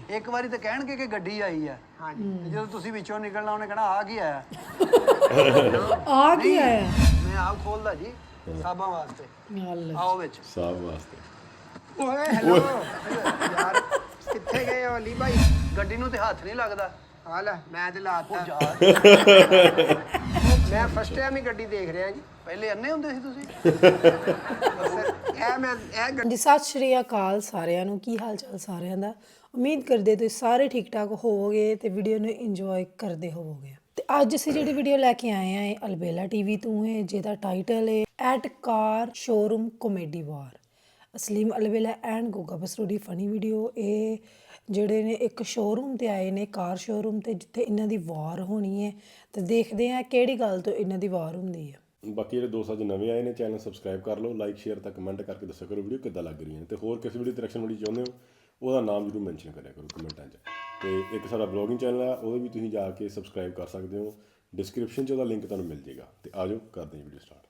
ਇੱਕ ਵਾਰੀ ਤਾਂ ਕਹਿਣਗੇ ਕਿ ਗੱਡੀ ਆਈ ਆ ਹਾਂਜੀ ਤੇ ਜਦੋਂ ਤੁਸੀਂ ਵਿੱਚੋਂ ਨਿਕਲਣਾ ਉਹਨੇ ਕਹਿਣਾ ਆ ਕੀ ਆਇਆ ਆ ਕੀ ਆਇਆ ਮੈਂ ਆਪ ਖੋਲਦਾ ਜੀ ਸਾਬਾਂ ਵਾਸਤੇ ਨਾਲ ਆਓ ਵਿੱਚ ਸਾਬ ਵਾਸਤੇ ਓਏ ਹੈਲੋ ਯਾਰ ਕਿੱਥੇ ਗਏ ਹੋ ਅਲੀ ਭਾਈ ਗੱਡੀ ਨੂੰ ਤੇ ਹੱਥ ਨਹੀਂ ਲੱਗਦਾ ਆ ਲੈ ਮੈਂ ਤੇ ਲਾਤਾ ਯਾਰ ਮੈਂ ਫਸਟ ਟਾਈਮ ਹੀ ਗੱਡੀ ਦੇਖ ਰਿਹਾ ਜੀ ਪਹਿਲੇ ਅੰਨੇ ਹੁੰਦੇ ਸੀ ਤੁਸੀਂ ਇਹ ਹਾਂਜੀ ਸਤਿ ਸ਼੍ਰੀ ਅਕਾਲ ਸਾਰਿਆਂ ਨੂੰ ਕੀ ਹਾਲ ਚਾਲ ਸਾਰਿਆਂ ਦਾ ਉਮੀਦ ਕਰਦੇ ਤੁਸੀਂ ਸਾਰੇ ਠੀਕ ਠਾਕ ਹੋਵੋਗੇ ਤੇ ਵੀਡੀਓ ਨੂੰ ਇੰਜੋਏ ਕਰਦੇ ਹੋਵੋਗੇ ਤੇ ਅੱਜ ਅਸੀਂ ਜਿਹੜੀ ਵੀਡੀਓ ਲੈ ਕੇ ਆਏ ਆ ਇਹ ਅਲਬੇਲਾ ਟੀਵੀ ਤੋਂ ਹੈ ਜਿਹਦਾ ਟਾਈਟਲ ਹੈ ਐਟ ਕਾਰ ਸ਼ੋਰੂਮ ਕਾਮੇਡੀ ਵਾਰ Aslam Albela and Goga Pasroori funny video ਇਹ ਜਿਹੜੇ ਨੇ ਇੱਕ ਸ਼ੋਰੂਮ ਤੇ ਆਏ ਨੇ ਕਾਰ ਸ਼ੋਰੂਮ ਤੇ ਜਿੱਥੇ ਇਹਨਾਂ ਦੀ ਵਾਰ ਹੋਣੀ ਹੈ ਤੇ ਦੇਖਦੇ ਆ ਕਿਹੜੀ ਗੱਲ ਤੋਂ ਇਹਨਾਂ ਦੀ ਵਾਰ ਹੁੰਦੀ ਹੈ ਬਾਕੀ ਜਿਹੜੇ ਦੋਸਤ ਅੱਜ ਨਵੇਂ ਆਏ ਨੇ ਚੈਨਲ ਸਬਸਕ੍ਰਾਈਬ ਕਰ ਲਓ ਲਾਈਕ ਸ਼ੇਅਰ ਤਾਂ ਕਮੈਂਟ ਕਰਕੇ ਦੱਸਿਆ ਕਰੋ ਵੀਡੀਓ ਕਿੱਦਾਂ ਲੱਗ ਰਹੀ ਹੈ ਤੇ ਹੋਰ ਕਿਸੇ ਵੀਡੀਓ ਤੇ ਰਿਐਕਸ਼ਨ ਵੀਡੀਓ ਚਾਹੁੰਦੇ ਹੋ ਉਹਦਾ ਨਾਮ ਜ਼ਰੂਰ ਮੈਂਸ਼ਨ ਕਰਿਆ ਕਰੋ ਕਮੈਂਟਾਂ 'ਚ ਤੇ ਇੱਕ ਸਾਡਾ ਬਲੌਗਿੰਗ ਚੈਨਲ ਆ ਉਹਦੇ ਵੀ ਤੁਸੀਂ ਜਾ ਕੇ ਸਬਸਕ੍ਰਾਈਬ ਕਰ ਸਕਦੇ ਹੋ ਡਿਸਕ੍ਰਿਪਸ਼ਨ 'ਚ ਉਹਦਾ ਲਿੰਕ ਤੁਹਾਨੂੰ ਮਿਲ ਜਾਏਗਾ ਤੇ ਆਜੋ ਕਰਦੇ ਹਾਂ ਵੀਡੀਓ ਸਟਾਰਟ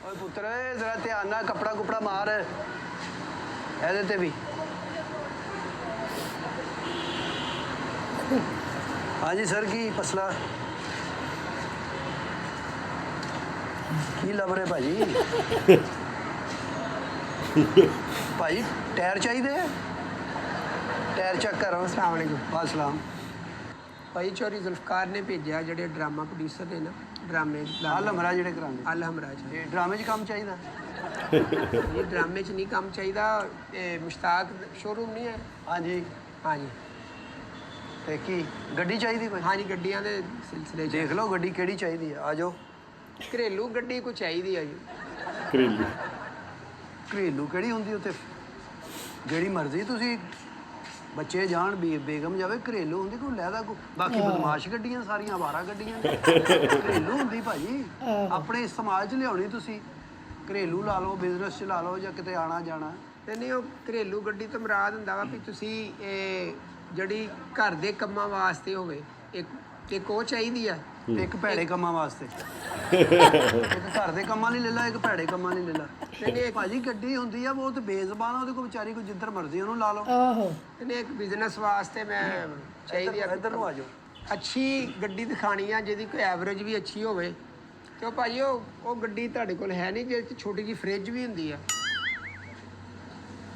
ਓਏ ਪੁੱਤਰ ਜ਼ਰਾ ਧਿਆਨ ਨਾਲ ਕੱਪੜਾ ਕੁਪੜਾ ਮਾਰ ਇਹਦੇ ਤੇ ਵੀ ਹਾਂਜੀ ਸਰ ਕੀ ਮਸਲਾ ਕੀ ਲੱਭ ਰਹੇ ਭਾਜੀ ਭਾਜੀ ਟਾਇਰ ਚਾਹੀਦੇ ਆ ਟਾਇਰ ਚੈੱਕ ਕਰਾਂ ਅਸਲਾਮ ਵਾਲੇਕੁਮ ਵਾਸਲਾਮ ਭਾਈ ਚੋਰੀ ਜ਼ੁਲਫਕਾਰ ਨੇ ਭੇਜਿਆ ਜਿਹੜੇ ਡਰਾਮਾ ਪ੍ਰੋਡਿਊਸਰ ਨੇ ਨਾ ਡਰਾਮੇ ਆਲ ਹਮਰਾ ਜਿਹੜੇ ਕਰਾਉਂਦੇ ਅਲ ਹਮਰਾ ਚ ਇਹ ਡਰਾਮੇ 'ਚ ਕੰਮ ਚਾਹੀਦਾ ਇਹ ਡਰਾਮੇ ਚ ਨਹੀਂ ਕੰਮ ਚਾਹੀਦਾ ਇਹ ਮੁਸ਼ਤਾਕ ਸ਼ੋਰੂਮ ਨਹੀਂ ਹੈ ਹਾਂਜੀ ਹਾਂਜੀ ਤੇ ਕੀ ਗੱਡੀ ਚਾਹੀਦੀ ਕੋਈ ਹਾਂਜੀ ਗੱਡੀਆਂ ਦੇ ਸਿਲਸਿਲੇ ਚ ਦੇਖ ਲਓ ਗੱਡੀ ਕਿਹੜੀ ਚਾਹੀਦੀ ਆ ਜਾਓ ਘਰੇਲੂ ਗੱਡੀ ਕੋਈ ਚਾਹੀਦੀ ਆ ਜੀ ਘਰੇਲੂ ਘਰੇਲੂ ਕਿਹੜੀ ਹੁੰਦੀ ਉੱਥੇ ਜਿਹੜੀ ਮਰਜ਼ੀ ਤੁਸੀਂ ਬੱਚੇ ਜਾਣ ਬੇਗਮ ਜਾਵੇ ਘਰੇਲੂ ਹੁੰਦੀ ਕੋਈ ਲੈਦਾ ਕੋ ਬਾਕੀ ਬਦਮਾਸ਼ ਗੱਡੀਆਂ ਸਾਰੀਆਂ ਆਵਾਰਾ ਗੱਡੀਆਂ ਨੇ ਘਰੇਲੂ ਹੁੰਦੀ ਭਾਜੀ ਆਪਣੇ ਇਸਤੇਮਾਲ 'ਚ ਲਿਆਉਣੀ ਤੁਸੀਂ ਘਰੇਲੂ ਲਾ ਲਓ ਬਿਜ਼ਨਸ 'ਚ ਲਾ ਲਓ ਜਾਂ ਕਿਤੇ ਆਣਾ ਜਾਣਾ ਤੇ ਨਹੀਂ ਉਹ ਘਰੇਲੂ ਗੱਡੀ ਤੋਂ ਮੁਰਾਦ ਹੁੰਦਾ ਵਾ ਵੀ ਤੁਸੀਂ ਇਹ ਜਿਹੜੀ ਘਰ ਦੇ ਕੰਮਾਂ ਵਾਸਤੇ ਹੋਵੇ ਇੱਕ ਉਹ ਚਾਹੀਦੀ ਆ ਤੇ ਇੱਕ ਭੈੜੇ ਕੰਮਾਂ ਵਾਸਤੇ ਇੱਕ ਘਰ ਦੇ ਕੰਮਾਂ ਲਈ ਲੈ ਲਾ ਇੱਕ ਭੈੜੇ ਕੰਮਾਂ ਲਈ ਲੈ ਲਾ ਨਹੀਂ ਭਾਜੀ ਗੱਡੀ ਹੁੰਦੀ ਆ ਉਹ ਤੇ ਬੇਜ਼ਬਾਨ ਆ ਉਹਦੇ ਕੋਲ ਵਿਚਾਰੀ ਕੋਈ ਜਿੱਧਰ ਮਰਜ਼ੀ ਉਹਨੂੰ ਲਾ ਲਓ ਆਹੋ ਤੇ ਇੱਕ ਬਿਜ਼ਨਸ ਵਾਸਤੇ ਮੈਂ ਚਾਹੀਦੀ ਆ ਇੱਧਰ ਨੂੰ ਆ ਜਾਓ ਅੱਛੀ ਗੱਡੀ ਦਿਖਾਣੀ ਆ ਜਿਹਦੀ ਕੋਈ ਐਵਰੇਜ ਵੀ ਅੱਛੀ ਹੋਵੇ ਤੇ ਉਹ ਭਾਜੀ ਉਹ ਗੱਡੀ ਤੁਹਾਡੇ ਕੋਲ ਹੈ ਨਹੀਂ ਜਿਹਦੇ 'ਚ ਛੋਟੀ ਜਿਹੀ ਫ੍ਰਿਜ ਵੀ ਹੁੰਦੀ ਆ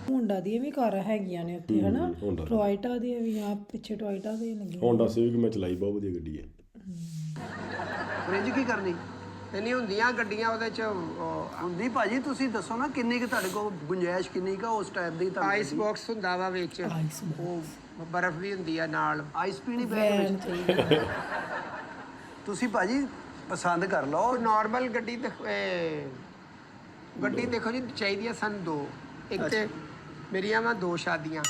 ਹੋਂਡਾ ਦੀਆਂ ਵੀ ਕਾਰਾਂ ਹੈਗੀਆਂ ਨੇ ਉੱਥੇ ਹਨਾ ਟੋਇਟਾ ਦੀਆਂ ਵੀ ਆ ਪਿੱਛੇ ਟੋਇਟਾ ਦੇ ਲੱਗੇ ਹੋਂਡਾ ਸਿਵਿਕ ਮੈਂ ਚਲਾਈ ਬਹੁਤ ਵਧੀਆ ਗੱਡੀ ਹੈ ਫ੍ਰਿਜ ਕੀ ਕਰਨੀ ਤੇ ਨਹੀਂ ਹੁੰਦੀਆਂ ਗੱਡੀਆਂ ਉਹਦੇ 'ਚ ਹੁੰਦੀ ਭਾਜੀ ਤੁਸੀਂ ਦੱਸੋ ਨਾ ਕਿੰਨੀ ਕਿ ਤੁਹਾਡੇ ਕੋਲ ਗੁੰਜਾਇਸ਼ ਕਿੰਨੀ ਕਾ ਉਸ ਟਾਈਪ ਦੀ ਆਈਸ ਬਾਕਸ ਹੁੰਦਾ ਵਾ ਵਿੱਚ ਆਈਸ ਉਹ ਬਰਫ਼ ਵੀ ਹੁੰਦੀ ਆ ਨਾਲ ਆਈਸ ਪੀਣੀ ਬੈਗ ਵਿੱਚ ਤੁਸੀਂ ਭਾਜੀ ਪਸੰਦ ਕਰ ਲਓ ਨਾਰਮਲ ਗੱਡੀ ਗੱਡੀ ਦੇਖੋ ਜੀ ਚਾਹੀਦੀ ਆ ਸਾਨੂੰ ਦੋ ਇੱਕ ਤੇ ਮੇਰੀਆਂ ਵਾ ਦੋ ਸ਼ਾਦੀਆਂ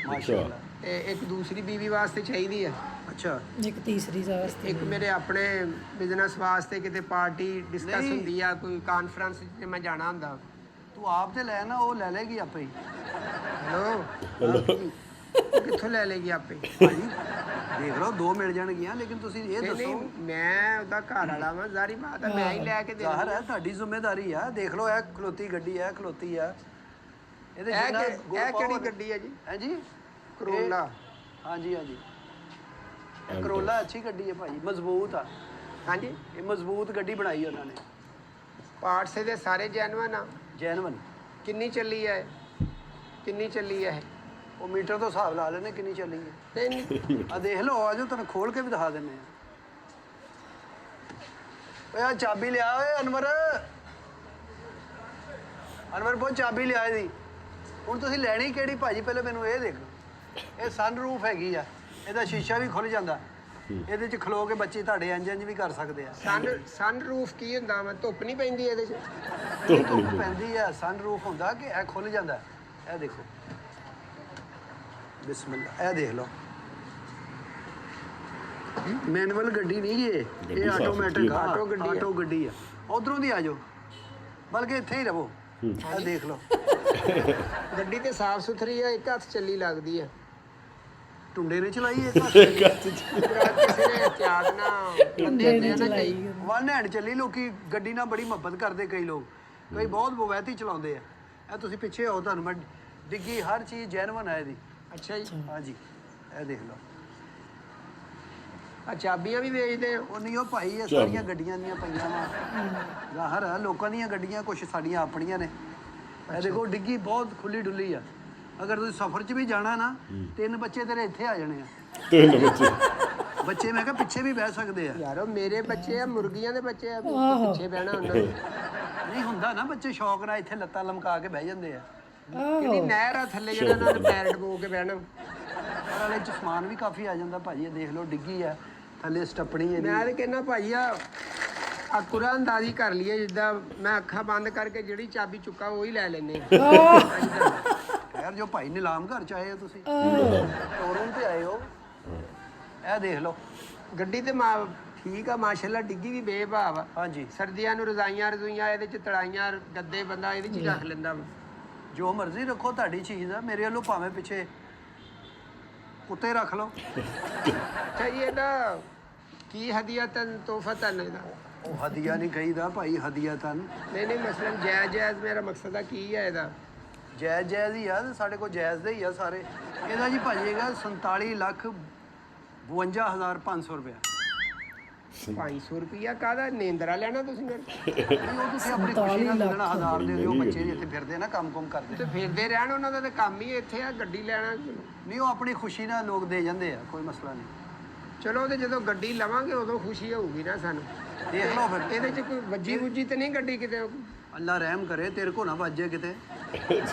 ਮਾਸ਼ਾਅੱਲਾ ਤੇ ਇੱਕ ਦੂਸਰੀ ਬੀਵੀ ਵਾਸਤੇ ਚਾਹੀਦੀ ਆ ਅੱਛਾ ਇੱਕ ਤੀਸਰੀ ਵਾਸਤੇ ਇੱਕ ਮੇਰੇ ਆਪਣੇ ਬਿਜ਼ਨਸ ਵਾਸਤੇ ਕਿਤੇ ਪਾਰਟੀ ਡਿਸਕਸ ਨਹੀਂ। ਹੁੰਦੀ ਆ ਕੋਈ ਕਾਨਫਰੰਸ 'ਚ ਮੈਂ ਜਾਣਾ ਹੁੰਦਾ ਤੂੰ ਆਪ ਤੇ ਲੈ ਨਾ ਉਹ ਲੈ ਲੇਗੀ ਆਪੇ ਹੀ ਹੈਲੋ ਕਿੱਥੋਂ ਲੈ ਲੇਗੀ ਆਪੇ ਭਾਜੀ ਦੇਖ ਲਓ ਦੋ ਮਿਲ ਜਾਣਗੀਆਂ ਲੇਕਿਨ ਤੁਸੀਂ ਇਹ ਨਹੀਂ ਦੱਸੋ ਮੈਂ ਉਹਦਾ ਘਰ ਵਾਲਾ ਵਾ ਜ਼ਾਰੀ ਬਾਤ ਆ ਮੈਂ ਹੀ ਲੈ ਕੇ ਦੇ ਜ਼ਾਹਰ ਹੈ ਤੁਹਾਡੀ ਜ਼ਿੰਮੇਵਾਰੀ ਆ ਦੇਖ ਲਓ ਇਹ ਖਲੋਤੀ ਗੱਡੀ ਹੈ ਖਲੋਤੀ ਆ ਇਹਦੇ ਇਹ ਕਿਹੜੀ ਗੱਡੀ ਆ ਜੀ ਹਾਂਜੀ ਕਰੋਲਾ ਹਾਂਜੀ ਹਾਂਜੀ ਇਹ ਕਰੋਲਾ ਅੱਛੀ ਗੱਡੀ ਹੈ ਭਾਜੀ ਮਜ਼ਬੂਤ ਆ ਹਾਂਜੀ ਇਹ ਮਜ਼ਬੂਤ ਗੱਡੀ ਬਣਾਈ ਉਹਨਾਂ ਨੇ ਪਾਰਟਸ ਇਹਦੇ ਸਾਰੇ ਜੈਨੂਅਨ ਆ ਜੈਨੂਅਨ ਕਿੰਨੀ ਚੱਲੀ ਹੈ ਕਿੰਨੀ ਚੱਲੀ ਹੈ ਉਹ ਮੀਟਰ ਤੋਂ ਹਿਸਾਬ ਲਾ ਲੈਣੇ ਕਿੰਨੀ ਚੱਲੀ ਹੈ ਨਹੀਂ ਆ ਦੇਖ ਲਓ ਆ ਜਾਓ ਤੁਹਾਨੂੰ ਖੋਲ ਕੇ ਵੀ ਦਿਖਾ ਦਿੰਨੇ ਆ ਓਏ ਆ ਚਾਬੀ ਲਿਆ ਓਏ ਅਨਵਰ ਬਹੁਤ ਚਾਬੀ ਲਿਆ ਇਹਦੀ ਹੁਣ ਤੁਸੀਂ ਲੈਣੀ ਕਿਹੜੀ ਭਾਜੀ ਪਹਿਲੇ ਮੈਨੂੰ ਇਹ ਦੇਖੋ ਇਹ ਸਨ ਰੂਫ ਹੈਗੀ ਆ ਇਹਦਾ ਸ਼ੀਸ਼ਾ ਵੀ ਖੁੱਲ ਜਾਂਦਾ ਇਹਦੇ 'ਚ ਖਲੋ ਕੇ ਬੱਚੇ ਤੁਹਾਡੇ ਇੰਜ ਵੀ ਕਰ ਸਕਦੇ ਆ ਸਨ ਰੂਫ ਕੀ ਹੁੰਦਾ ਵਾ ਧੁੱਪ ਨਹੀਂ ਪੈਂਦੀ ਇਹਦੇ 'ਚ ਧੁੱਪ ਪੈਂਦੀ ਆ ਸਨ ਰੂਫ ਹੁੰਦਾ ਕਿ ਇਹ ਖੁੱਲ ਜਾਂਦਾ ਇਹ ਦੇਖੋ ਬਿਸਮਿਲ੍ਲਾ ਇਹ ਦੇਖ ਲਓ ਮੈਨੂਅਲ ਗੱਡੀ ਨਹੀਂ ਇਹ ਆਟੋਮੈਟਿਕ ਆਟੋ ਗੱਡੀ ਆ ਉਧਰੋਂ ਦੀ ਆ ਜਾਓ ਬਲਕਿ ਇੱਥੇ ਹੀ ਰਹੋ ਇਹ ਦੇਖ ਲਓ ਗੱਡੀ ਤੇ ਸਾਫ ਸੁਥਰੀ ਆ ਇੱਕ ਹੱਥ ਚੱਲੀ ਲੱਗਦੀ ਆ ਟੁੰਡੇ ਨੇ ਚਲਾਈ ਇਹ ਕਿਸੇ ਨੇ ਇhtiyat ਨਾ ਵਨ ਹੈਂਡ ਚੱਲੀ ਲੋਕੀ ਗੱਡੀ ਨਾਲ ਬੜੀ ਮੁਹੱਬਤ ਕਰਦੇ ਕਈ ਲੋਕ ਕਈ ਬਹੁਤ ਬਵੈਤੀ ਚਲਾਉਂਦੇ ਆ ਇਹ ਤੁਸੀਂ ਪਿੱਛੇ ਆਓ ਤੁਹਾਨੂੰ ਮੈਂ ਡਿੱਗੀ ਹਰ ਚੀਜ਼ ਜੈਨੂਇਨ ਹੈ ਇਹਦੀ। ਅੱਛਾ ਜੀ। ਹਾਂਜੀ ਇਹ ਦੇਖ ਲਓ। ਆ ਚਾਬੀਆਂ ਵੀ ਵੇਚਦੇ ਹੋ? ਉਹ ਨਹੀਂ ਉਹ ਭਾਈ ਇਹ ਸਾਰੀਆਂ ਗੱਡੀਆਂ ਦੀਆਂ ਪਈਆਂ ਵਾ ਜ਼ਾਹਰ ਹੈ ਲੋਕਾਂ ਦੀਆਂ ਗੱਡੀਆਂ, ਕੁਛ ਸਾਡੀਆਂ ਆਪਣੀਆਂ ਨੇ। ਇਹ ਦੇਖੋ ਡਿੱਗੀ ਬਹੁਤ ਖੁੱਲੀ ਡੁੱਲੀ ਆ। ਅਗਰ ਤੁਸੀਂ ਸਫ਼ਰ 'ਚ ਵੀ ਜਾਣਾ ਨਾ 3 ਬੱਚੇ ਤੇਰੇ ਇੱਥੇ ਆ ਜਾਣੇ ਆ। 3 ਬੱਚੇ ਬੱਚੇ ਮੈਂ ਕਿਹਾ ਪਿੱਛੇ ਵੀ ਬਹਿ ਸਕਦੇ ਆ। ਯਾਰੋ ਮੇਰੇ ਬੱਚੇ ਆ, ਮੁਰਗੀਆਂ ਦੇ ਬੱਚੇ ਆ, ਪਿੱਛੇ ਬਹਿਣਾ ਉਹਨਾਂ ਨੇ। ਨਹੀਂ ਹੁੰਦਾ ਨਾ ਬੱਚੇ ਸ਼ੌਕ ਨਾਲ ਇੱਥੇ ਲੱਤਾਂ ਲਮਕਾ ਕੇ ਬਹਿ ਜਾਂਦੇ ਆ। ਜਿਹੜੀ ਨਹਿਰ ਆ ਥੱਲੇ ਜਿਹੜਾ ਉਹਨਾਂ ਨੇ ਪੈਰ ਡਬੋ ਕੇ ਬਹਿਣਾ। ਪਰ ਵਾਲੇ 'ਚ ਸਮਾਨ ਵੀ ਕਾਫੀ ਆ ਜਾਂਦਾ ਭਾਜੀ। ਇਹ ਦੇਖ ਲਓ ਡਿੱਗੀ ਆ, ਥੱਲੇ ਸਟੱਪਣੀ ਇਹਦੀ। ਮੈਂ ਤੇ ਕਹਿੰਦਾ ਭਾਈ ਆ ਕੁਰਾ ਅੰਦਾਜ਼ੀ ਕਰ ਲਈਏ, ਜਿੱਦਾਂ ਮੈਂ ਅੱਖਾਂ ਬੰਦ ਕਰਕੇ ਜਿਹੜੀ ਚਾਬੀ ਚੁੱਕਾ ਉਹੀ ਲੈ ਲੈਨੇ ਆ। ਯਾਰ ਜੋ ਭਾਈ ਨਿਲਾਮ ਘਰ ਚ ਆਏ ਹੋ ਤੁਸੀਂ, ਸ਼ੋਰੂਮ ਤੇ ਆਏ ਹੋ। ਇਹ ਦੇਖ ਲਓ ਗੱਡੀ ਤੇ ਠੀਕ ਆ ਮਾਸ਼ਾਅੱਲਾ, ਡਿੱਗੀ ਵੀ ਬੇਭਾਵ ਆ। ਹਾਂਜੀ ਸਰਦੀਆਂ ਨੂੰ ਰਜ਼ਾਈਆਂ ਰਜ਼ੂਈਆਂ ਇਹਦੇ ਚ ਤੜਾਈਆਂ, ਗੱਦੇ ਬੰਦਾ ਇਹਦੇ ਚ ਹੀ ਰੱਖ ਲੈਂਦਾ ਵਾ। ਜੋ ਮਰਜ਼ੀ ਰੱਖੋ, ਤੁਹਾਡੀ ਚੀਜ਼ ਆ। ਮੇਰੇ ਵੱਲੋਂ ਭਾਵੇਂ ਪਿੱਛੇ ਕੁੱਤੇ ਰੱਖ ਲਓ। ਅੱਛਾ ਜੀ, ਇਹਦਾ ਕੀ ਹਦੀਅਤਨ ਤੋਹਫਤਨ ਇਹਦਾ? ਉਹ ਹਦੀਆ ਨਹੀਂ ਕਹੀਦਾ ਭਾਈ, ਹਦੀਅਤਨ। ਨਹੀਂ ਮਸਲਨ ਜਾਇਜ਼ ਮੇਰਾ ਮਕਸਦ ਆ ਕੀ ਹੈ ਇਹਦਾ? ਜਾਇਜ਼ ਜਾਇਜ਼ ਹੀ ਆ, ਸਾਡੇ ਕੋਲ ਜਾਇਜ਼ ਦੇ ਹੀ ਆ ਸਾਰੇ। ਇਹਦਾ ਜੀ ਭਾਜੀ ਹੈਗਾ 47,52,500 ਰੁਪਇਆ। 500 ਰੁਪਿਆ ਕਾਹਦਾ? ਨੇਂਦਰਾ ਲੈਣਾ ਤੁਸੀਂ ਮੇਰੇ? ਨਹੀਂ ਉਹ ਤੁਸੀਂ ਆਪਣੀ ਖੁਸ਼ੀ ਨਾਲ ਲੈਣਾ। 1000 ਦੇ ਦਿਓ। ਬੱਚੇ ਇੱਥੇ ਫਿਰਦੇ ਨਾ ਕੰਮ ਕਰਦੇ। ਤੇ ਫਿਰਦੇ ਰਹਿਣ, ਉਹਨਾਂ ਦਾ ਤਾਂ ਕੰਮ ਹੀ ਇੱਥੇ ਆ ਗੱਡੀ ਲੈਣਾ। ਨਹੀਂ ਉਹ ਆਪਣੀ ਖੁਸ਼ੀ ਨਾਲ ਲੋਕ ਦੇ ਜਾਂਦੇ ਆ, ਕੋਈ ਮਸਲਾ ਨਹੀਂ। ਚਲੋ ਤੇ ਜਦੋਂ ਗੱਡੀ ਲਵਾਂਗੇ ਉਦੋਂ ਖੁਸ਼ੀ ਹੋਊਗੀ ਨਾ ਸਾਨੂੰ। ਦੇਖ ਲਓ ਫਿਰ। ਇਹਦੇ ਚ ਕੋਈ ਵੱਜੀ ਵੁੱਜੀ ਤੇ ਨਹੀਂ ਗੱਡੀ ਕਿਤੇ? ਅੱਲਾ ਰਹਿਮ ਕਰੇ ਤੇਰੇ ਕੋ ਨਾ ਵੱਜੇ ਕਿਤੇ।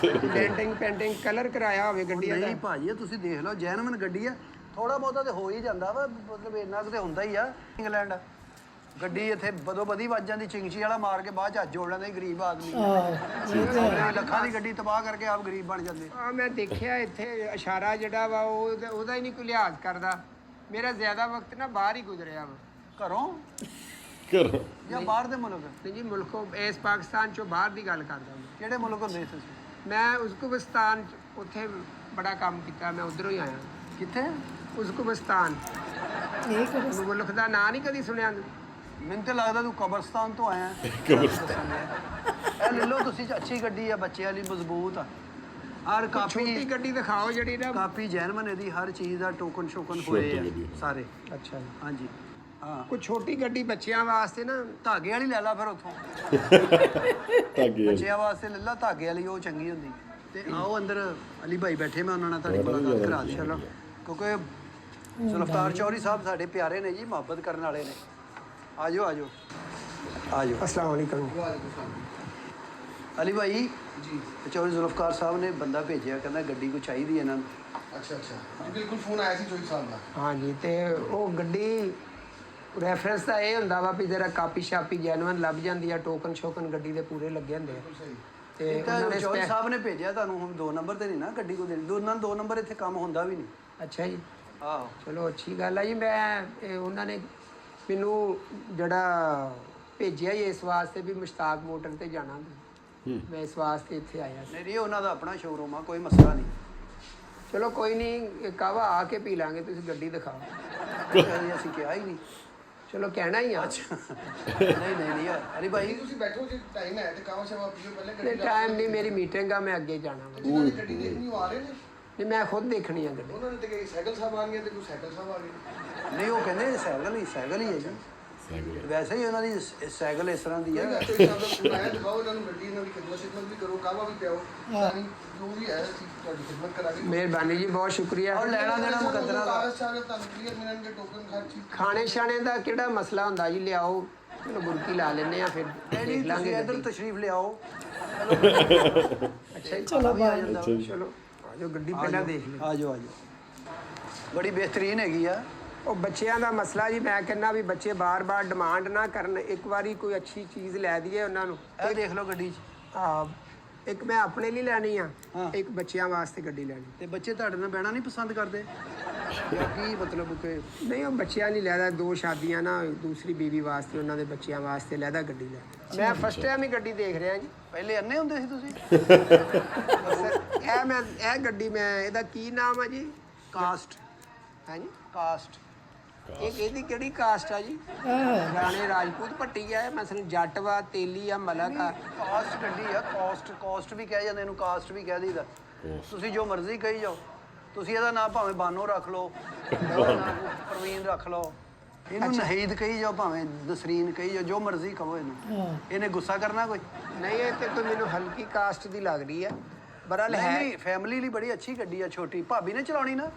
ਪੇਂਟਿੰਗ ਕਲਰ ਕਰਾਇਆ ਹੋਵੇ ਗੱਡੀ ਦਾ? ਨਹੀਂ ਭਾਜੀ ਇਹ ਤੁਸੀਂ ਦੇਖ ਲਓ ਜੈਨੂਇਨ ਗੱਡੀ ਆ। ਥੋੜਾ ਬਹੁਤਾ ਤੇ ਹੋ ਹੀ ਜਾਂਦਾ ਵਾ, ਮਤਲਬ ਇੰਨਾ ਕੁ ਤੇ ਹੁੰਦਾ ਹੀ ਆ। ਇੰਗਲੈਂਡ ਗੱਡੀ ਇੱਥੇ ਬਦੋ ਬਦੀ ਵੱਜ ਜਾਂਦੀ, ਚਿੰਗਚੀ ਵਾਲਾ ਮਾਰ ਕੇ ਬਾਅਦ ਚ ਹੱਥ ਜੋੜ ਲੈਂਦਾ ਗਰੀਬ ਆਦਮੀ। ਲੱਖਾਂ ਦੀ ਗੱਡੀ ਤਬਾਹ ਕਰਕੇ ਆਪ ਗਰੀਬ ਬਣ ਜਾਂਦੇ। ਆ ਮੈਂ ਦੇਖਿਆ ਇੱਥੇ ਇਸ਼ਾਰਾ ਜਿਹੜਾ ਵਾ ਉਹਦਾ ਹੀ ਨਹੀਂ ਕੋਈ ਲਿਹਾਜ਼ ਕਰਦਾ। ਮੇਰਾ ਜ਼ਿਆਦਾ ਵਕਤ ਨਾ ਬਾਹਰ ਹੀ ਗੁਜ਼ਰਿਆ ਵਾ। ਘਰੋਂ ਕਰੋ ਜਾਂ ਬਾਹਰ ਦੇ ਮੁਲਕ? ਨਹੀਂ ਜੀ, ਮੁਲਕੋਂ ਇਸ ਪਾਕਿਸਤਾਨ ਚੋਂ ਬਾਹਰ ਦੀ ਗੱਲ ਕਰਦਾ ਮੈਂ। ਕਿਹੜੇ ਮੁਲਕ ਹੁੰਦੇ ਤੁਸੀਂ? ਮੈਂ ਉਜ਼ਬੇਕਿਸਤਾਨ ਉੱਥੇ ਬੜਾ ਕੰਮ ਕੀਤਾ, ਮੈਂ ਉਧਰੋਂ ਹੀ ਆਇਆ। ਕਿੱਥੇ? ਉਜ਼ਬੇਕਿਸਤਾਨ। ਇਹ ਕਿਹੜਾ ਮੁਲਕ ਦਾ ਨਾਂ ਨਹੀਂ ਕਦੀ ਸੁਣਿਆ? ਮੈਨੂੰ ਤੇ ਲੱਗਦਾ ਤੂੰ ਕਬਰਸਤਾਨ ਤੋਂ ਆਇਆ। ਇਹ ਲੈ ਲਓ ਤੁਸੀਂ, ਅੱਛੀ ਗੱਡੀ ਆ, ਬੱਚੇ ਵਾਲੀ, ਮਜ਼ਬੂਤ ਆ। ਹਰ ਛੋਟੀ ਕਾਪੀ ਗੱਡੀ ਦਿਖਾਓ ਜਿਹੜੀ ਨਾ। ਕਾਪੀ ਜੈਨੂਇਨ ਇਹਦੀ, ਹਰ ਚੀਜ਼ ਦਾ ਟੋਕਨ ਸ਼ੋਕਨ ਹੋਏ ਆ ਸਾਰੇ। ਅੱਛਾ ਜੀ। ਹਾਂਜੀ ਹਾਂ। ਕੋਈ ਛੋਟੀ ਗੱਡੀ ਬੱਚਿਆਂ ਵਾਸਤੇ ਨਾ। ਧਾਗੇ ਵਾਲੀ ਲੈ ਲਾ ਫਿਰ ਉੱਥੋਂ। ਧਾਗੇ ਬੱਚਿਆਂ ਵਾਸਤੇ ਲੈ ਲਾ ਧਾਗੇ ਵਾਲੀ, ਉਹ ਚੰਗੀ ਹੁੰਦੀ। ਤੇ ਆਓ ਅੰਦਰ, ਅਲੀ ਭਾਈ ਬੈਠੇ, ਮੈਂ ਉਹਨਾਂ ਨਾਲ ਤੁਹਾਡੀ ਮੁਲਾਕਾਤ ਕਰਾ ਦਿਆਂ। ਚਲੋ, ਕਿਉਂਕਿ ਜ਼ੁਲਫਕਾਰ ਚੌਧਰੀ ਸਾਹਿਬ ਸਾਡੇ ਪਿਆਰੇ ਨੇ ਜੀ, ਮੁਹੱਬਤ ਕਰਨ ਵਾਲੇ ਨੇ। ਆਜੋ ਆਜੋ ਆਜੋ। अस्सलाम वालेकुम। ਅਲੀ ਭਾਈ ਜੀ, ਚੌਧਰੀ ਜ਼ੁਲਫਕਾਰ ਸਾਹਿਬ ਨੇ ਬੰਦਾ ਭੇਜਿਆ, ਕਹਿੰਦਾ ਗੱਡੀ ਕੋਈ ਚਾਹੀਦੀ ਇਹਨਾਂ ਨੂੰ। ਅੱਛਾ ਜੀ ਬਿਲਕੁਲ ਫੋਨ ਆਇਆ ਸੀ ਚੌਧਰੀ ਸਾਹਿਬ ਦਾ। ਹਾਂਜੀ, ਤੇ ਉਹ ਗੱਡੀ ਰੈਫਰੈਂਸ ਤਾਂ ਇਹ ਹੁੰਦਾ ਵਾ ਵੀ ਜਰਾ ਕਾਪੀ ਸ਼ਾਪੀ ਜੈਨੂਇਨ ਲੱਭ ਜਾਂਦੀ ਆ, ਟੋਕਨ ਸ਼ੋਕਨ ਗੱਡੀ ਦੇ ਪੂਰੇ ਲੱਗੇ ਹੁੰਦੇ ਆ। ਸਹੀ। ਤੇ ਇਹ ਤਾਂ ਉਹਨਾਂ ਨੇ ਚੌਧਰੀ ਸਾਹਿਬ ਨੇ ਭੇਜਿਆ ਤੁਹਾਨੂੰ। ਹੁਣ 2 ਨੰਬਰ ਤੇ ਨਹੀਂ ਨਾ ਗੱਡੀ ਕੋ ਦੇਣੀ, ਦੋਨਾਂ ਨੂੰ 2 ਨੰਬਰ ਇੱਥੇ ਕੰਮ ਹੁੰਦਾ ਵੀ ਨਹੀਂ। ਅੱਛਾ ਜੀ, ਆਹੋ ਚਲੋ ਅੱਛੀ ਗੱਲ ਆ ਜੀ। ਉਹਨਾਂ ਨੇ ਮੈਨੂੰ ਜਿਹੜਾ ਭੇਜਿਆ ਹੀ ਇਸ ਵਾਸਤੇ ਵੀ ਮੁਸ਼ਤਾਕ ਮੋਟਰ ਤੇ ਜਾਣਾ, ਮੈਂ ਇਸ ਵਾਸਤੇ ਇੱਥੇ ਆਇਆ ਸੀ। ਨਹੀਂ ਉਹਨਾਂ ਦਾ ਆਪਣਾ ਸ਼ੋਰੂਮ ਆ, ਕੋਈ ਮਸਲਾ ਨਹੀਂ। ਚਲੋ ਕੋਈ ਨਹੀਂ, ਕਾਵਾ ਆ ਕੇ ਪੀ ਲਾਂਗੇ, ਤੁਸੀਂ ਗੱਡੀ ਦਿਖਾਓ। ਅਸੀਂ ਕਿਹਾ ਹੀ ਨਹੀਂ। ਚਲੋ ਕਹਿਣਾ ਹੀ ਆ। ਨਹੀਂ ਅਲੀ ਭਾਈ ਤੁਸੀਂ ਬੈਠੋ ਜੀ, ਟਾਈਮ ਹੈ ਤੇ ਕਾਵਾ ਸ਼ਾਵਾ ਪੀਓ ਪਹਿਲੇ ਨਹੀਂ ਗੱਡੀ। ਟਾਈਮ ਨਹੀਂ, ਮੇਰੀ ਮੀਟਿੰਗ ਆ, ਮੈਂ ਅੱਗੇ ਜਾਣਾ ਵਾ। ਜਿਨ੍ਹਾਂ ਨੇ ਗੱਡੀ ਦੇਖਣੀ ਉਹ ਆ ਰਹੇ ਨੇ। ਨਹੀਂ ਮੈਂ ਖੁਦ ਦੇਖਣੀ ਆ ਗੱਡੀ। ਉਹਨਾਂ ਨੇ ਤੇ ਕਈ ਸਾਈਕਲ ਸਾਹਿਬ ਆ ਗਏ ਤੇ ਕੋਈ ਸਾਈਕਲ ਸਾਹਿਬ ਆ ਗਏ। ਨਹੀਂ ਉਹ ਕਹਿੰਦੇ ਸਾਈਕਲ ਹੀ ਹੈ ਜੀ। ਵੈਸੇ ਹੀ ਉਹਨਾਂ ਦੀ ਸਾਈਕਲ ਇਸ ਤਰ੍ਹਾਂ ਦੀ ਕੋਈ ਨਾ, ਹੈ। ਚੌਧਰੀ ਸਾਹਿਬ ਦਾ ਫੋਨ ਆਇਆ, ਦਿਖਾਓ ਇਹਨਾਂ ਨੂੰ ਗੱਡੀ, ਇਹਨਾਂ ਦੀ ਖਿਦਮਤ ਵੀ ਕਰੋ, ਕਾਵਾ ਵੀ ਪਿਆਓ। ਸਾਰੀ ਜੋ ਵੀ ਹੈ ਅਸੀਂ ਤੁਹਾਡੀ ਖਿਦਮਤ ਕਰਾਂਗੇ। ਮਿਹਰਬਾਨੀ ਜੀ, ਬਹੁਤ ਸ਼ੁਕਰੀਆ। ਔਰ ਲੈਣਾ ਦੇਣਾ ਮੁਕੱਦਰਾਂ ਦਾ। ਕਾਗਜ਼ ਚਾਹੇ ਤੁਹਾਨੂੰ ਕਲੀਅਰ ਮਿਲਣਗੇ, ਟੋਕਨ ਹਰ ਚੀਜ਼। ਖਾਣੇ ਛਾਣੇ ਦਾ ਕਿਹੜਾ ਮਸਲਾ ਹੁੰਦਾ ਜੀ? ਲਿਆਓ, ਚਲੋ ਬੁਰਕੀ ਲਾ ਲੈਨੇ ਆ, ਫਿਰ ਨਹੀਂ ਦੇਖ ਲਾਂਗੇ ਤੁਸੀਂ ਇੱਧਰ ਗੱਡੀ। ਤਸ਼ਰੀਫ ਲਿਆਓ। ਅੱਛਾ ਜੀ, ਚਲੋ ਬਾਏ। ਚਲੋ ਆਜੋ, ਗੱਡੀ ਪਹਿਲਾਂ ਦੇਖ ਲਈ। ਆਜੋ ਬੜੀ ਬਿਹਤਰੀਨ ਹੈਗੀ ਆ। ਉਹ ਬੱਚਿਆਂ ਦਾ ਮਸਲਾ ਜੀ, ਮੈਂ ਕਹਿੰਦਾ ਵੀ ਬੱਚੇ ਬਾਰ-ਬਾਰ ਡਿਮਾਂਡ ਨਾ ਕਰਨ, ਇੱਕ ਵਾਰੀ ਕੋਈ ਅੱਛੀ ਚੀਜ਼ ਲੈ ਦਈਏ ਉਹਨਾਂ ਨੂੰ। ਇਹ ਦੇਖ ਲਓ ਗੱਡੀ 'ਚ। ਇੱਕ ਮੈਂ ਆਪਣੇ ਲਈ ਲੈਣੀ ਆ, ਇੱਕ ਬੱਚਿਆਂ ਵਾਸਤੇ ਗੱਡੀ ਲੈਣੀ। ਤੇ ਬੱਚੇ ਤੁਹਾਡੇ ਨਾਲ ਬਹਿਣਾ ਨਹੀਂ ਪਸੰਦ ਕਰਦੇ ਜਾਂ ਕੀ ਮਤਲਬ ਕਿ? ਨਹੀਂ ਉਹ ਬੱਚਿਆਂ ਨਹੀਂ ਲੈਦਾ, 2 ਸ਼ਾਦੀਆਂ ਨਾ, ਦੂਸਰੀ ਬੀਵੀ ਵਾਸਤੇ, ਉਹਨਾਂ ਦੇ ਬੱਚਿਆਂ ਵਾਸਤੇ ਲੈਦਾ ਗੱਡੀ ਲੈ। ਮੈਂ ਫਸਟ ਟਾਈਮ ਹੀ ਗੱਡੀ ਦੇਖ ਰਿਹਾ ਜੀ। ਪਹਿਲੇ ਅੰਨੇ ਹੁੰਦੇ ਸੀ ਤੁਸੀਂ? ਇਹ ਗੱਡੀ ਇਹਦਾ ਕੀ ਨਾਮ ਆ ਜੀ? ਕਾਸਟ। ਹਾਂਜੀ, ਕਾਸਟ। ਇਹਦੀ ਕਿਹੜੀ ਕਾਸਟ ਆ ਜੀ? ਰਾਣੇ ਰਾਜਪੂਤ ਭੱਟੀ ਆ, ਮਸਲਨ ਜੱਟ ਵਾ, ਤੇਲੀ ਆ, ਮਲਕ ਆ। ਕਾਸਟ ਗੱਡੀ ਆ, ਕਾਸਟ ਵੀ ਕਹਿ ਜਾਂਦੇ ਇਹਨੂੰ, ਕਾਸਟ ਵੀ ਕਹਿ ਦਈਦਾ। ਤੁਸੀਂ ਜੋ ਮਰਜ਼ੀ ਕਹੀ ਜਾਓ। ਤੁਸੀਂ ਇਹਦਾ ਨਾਂ ਭਾਵੇਂ ਬਾਨੋ ਰੱਖ ਲਓ, ਇਹਦਾ ਨਾਂ ਪ੍ਰਵੀਨ ਰੱਖ ਲਓ, ਇਹਨੂੰ ਨਹੀਦ ਕਹੀ ਜਾਓ, ਭਾਵੇਂ ਨਸਰੀਨ ਕਹੀ ਜਾਓ, ਜੋ ਮਰਜ਼ੀ ਕਹੋ ਇਹਨੂੰ। ਇਹਨੇ ਗੁੱਸਾ ਕਰਨਾ ਕੋਈ ਨਹੀਂ, ਇਹ ਤੇ ਕੋਈ ਮੈਨੂੰ ਹਲਕੀ ਕਾਸਟ ਦੀ ਲੱਗ ਰਹੀ ਹੈ। ਬਰਲ ਹੈ ਨਹੀਂ, ਫੈਮਿਲੀ ਲਈ ਬੜੀ ਅੱਛੀ ਗੱਡੀ ਆ, ਛੋਟੀ ਭਾਬੀ ਨੇ ਚਲਾਉਣੀ ਨਾ।